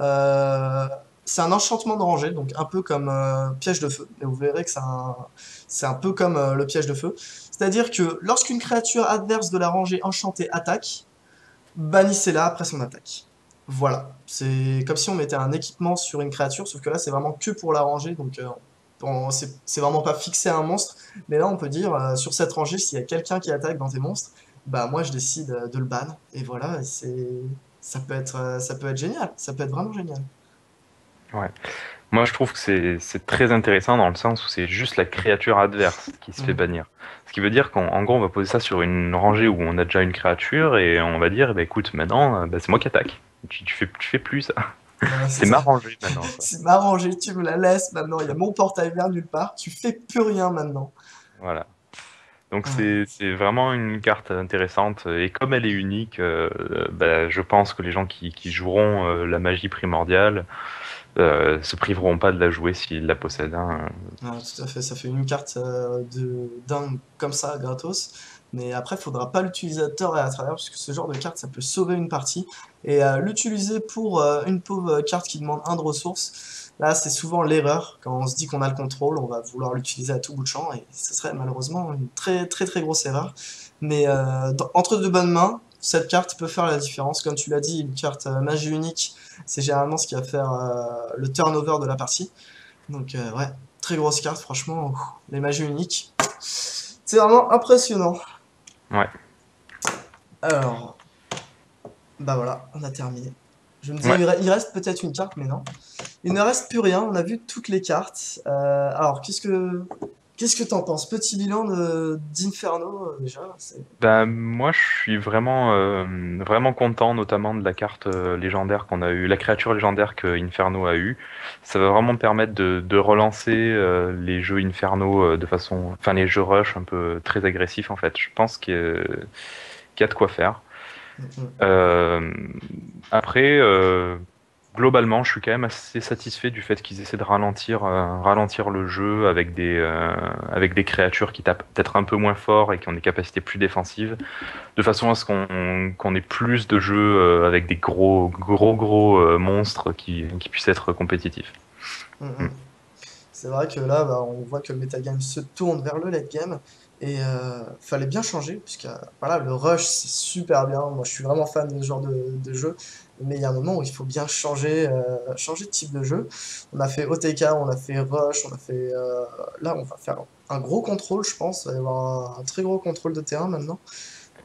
c'est un enchantement de rangée, donc un peu comme piège de feu. Et vous verrez que c'est un peu comme le piège de feu. C'est-à-dire que lorsqu'une créature adverse de la rangée enchantée attaque, bannissez-la après son attaque. Voilà. C'est comme si on mettait un équipement sur une créature, sauf que là, c'est vraiment que pour la rangée, donc c'est vraiment pas fixé à un monstre. Mais là, on peut dire, sur cette rangée, s'il y a quelqu'un qui attaque dans tes monstres, bah moi, je décide de le ban. Et voilà, ça peut être génial. Ça peut être vraiment génial. Ouais. Moi, je trouve que c'est très intéressant dans le sens où c'est juste la créature adverse qui se fait Mhm. bannir. Ce qui veut dire qu'en gros, on va poser ça sur une rangée où on a déjà une créature et on va dire, bah, écoute, maintenant, c'est moi qui attaque. Tu fais plus ça. Ouais, c'est C'est ça. m'arranger maintenant, ça. C'est m'arranger, tu me la laisses maintenant. Il y a mon portail vert nulle part. Tu fais plus rien maintenant. Voilà. Donc Ouais. c'est vraiment une carte intéressante et comme elle est unique, bah, je pense que les gens qui joueront la magie primordiale se priveront pas de la jouer s'ils la possèdent, hein. Ouais, tout à fait. Ça fait une carte de dingue comme ça, gratos. Mais après, il faudra pas l'utiliser à tort et à travers, parce que ce genre de carte, ça peut sauver une partie. Et l'utiliser pour une pauvre carte qui demande un de ressources, là, c'est souvent l'erreur. Quand on se dit qu'on a le contrôle, on va vouloir l'utiliser à tout bout de champ, et ce serait malheureusement une très très très grosse erreur. Mais entre deux bonnes mains, cette carte peut faire la différence. Comme tu l'as dit, une carte magie unique, c'est généralement ce qui va faire le turnover de la partie. Donc ouais, très grosse carte, franchement, les magies uniques. C'est vraiment impressionnant. Ouais. Alors, bah voilà, on a terminé. Je me disais, Ouais. il reste peut-être une carte, mais non. Il ne reste plus rien, on a vu toutes les cartes. Alors, qu'est-ce que t'en penses? Petit bilan d'Inferno, déjà. Ben, moi, je suis vraiment content, notamment de la carte légendaire qu'on a eue, la créature légendaire que Inferno a eue. Ça va vraiment permettre de relancer les jeux Inferno de façon, enfin les jeux rush un peu très agressifs en fait. Je pense qu'il y a de quoi faire. Mm, Euh, après, globalement, je suis quand même assez satisfait du fait qu'ils essaient de ralentir le jeu avec des créatures qui tapent peut-être un peu moins fort et qui ont des capacités plus défensives, de façon à ce qu'on ait plus de jeux avec des gros monstres qui puissent être compétitifs. mm, Mm. mm. C'est vrai que là, bah, on voit que le metagame se tourne vers le late game et fallait bien changer puisque voilà, le rush c'est super bien. Moi, je suis vraiment fan de ce genre de jeu, mais il y a un moment où il faut bien changer de type de jeu. On a fait OTK, on a fait rush, on a fait là, on va faire un gros contrôle, je pense. Il va y avoir un très gros contrôle de terrain maintenant.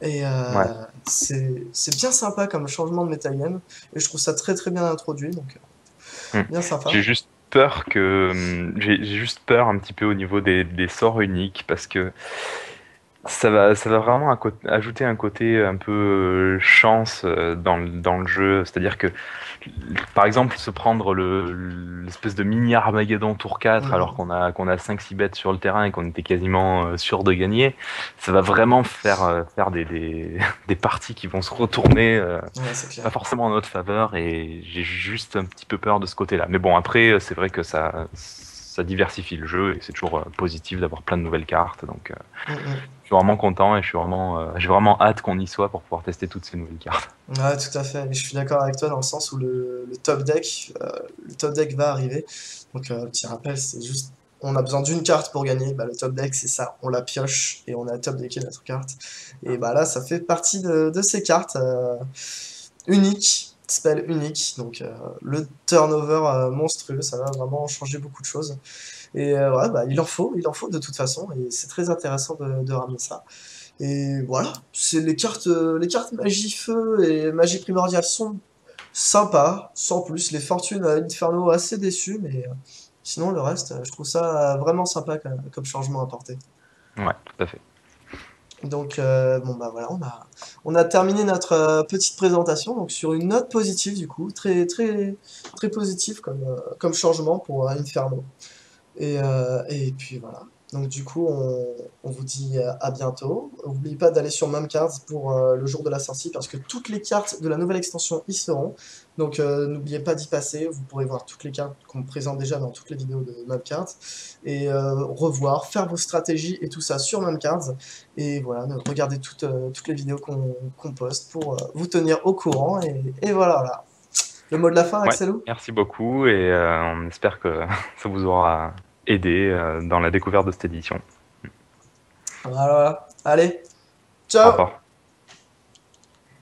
Et Ouais. c'est bien sympa comme changement de metagame et je trouve ça très très bien introduit, donc Mm. bien sympa. J'ai juste peur j'ai juste peur un petit peu au niveau des sorts uniques parce que ça va vraiment ajouter un côté un peu chance dans le jeu. C'est-à-dire que, par exemple, se prendre l'espèce de mini Armageddon tour 4 alors Mm, qu'on a 5-6 bêtes sur le terrain et qu'on était quasiment sûr de gagner, ça va vraiment faire des parties qui vont se retourner ouais, c'est pas clair. forcément en notre faveur et j'ai juste un petit peu peur de ce côté-là. Mais bon, après, c'est vrai que ça diversifie le jeu et c'est toujours positif d'avoir plein de nouvelles cartes. Donc, Mm, mm. je suis vraiment content et j'ai vraiment hâte qu'on y soit pour pouvoir tester toutes ces nouvelles cartes. Ouais, tout à fait. Et je suis d'accord avec toi dans le sens où le top deck va arriver. Donc, petit rappel, c'est juste, on a besoin d'une carte pour gagner. Bah, le top deck, c'est ça. On la pioche et on a top decké notre carte. Et bah là, ça fait partie de ces cartes uniques, spell unique. Donc, le turnover monstrueux, ça va vraiment changer beaucoup de choses. Et ouais, bah, il en faut de toute façon. Et c'est très intéressant de ramener ça. Et voilà, c'est les cartes magie feu et magie primordiale sont sympas, sans plus. Les fortunes Inferno assez déçus, mais sinon le reste, je trouve ça vraiment sympa comme changement apporté. Ouais, tout à fait. Donc bon bah voilà, on a terminé notre petite présentation donc sur une note positive du coup, très très très positive comme changement pour Inferno. Et puis voilà. Donc du coup, on vous dit à bientôt. N'oubliez pas d'aller sur Mumcards pour le jour de la sortie parce que toutes les cartes de la nouvelle extension y seront. Donc n'oubliez pas d'y passer. Vous pourrez voir toutes les cartes qu'on présente déjà dans toutes les vidéos de Mumcards et revoir, faire vos stratégies et tout ça sur Mumcards. Et voilà, regardez toutes les vidéos qu'on poste pour vous tenir au courant. Et voilà, voilà. Le mot de la fin, Ouais, Axelou? merci beaucoup et on espère que ça vous aura aidé dans la découverte de cette édition. Voilà, voilà. Allez, Au ciao! revoir.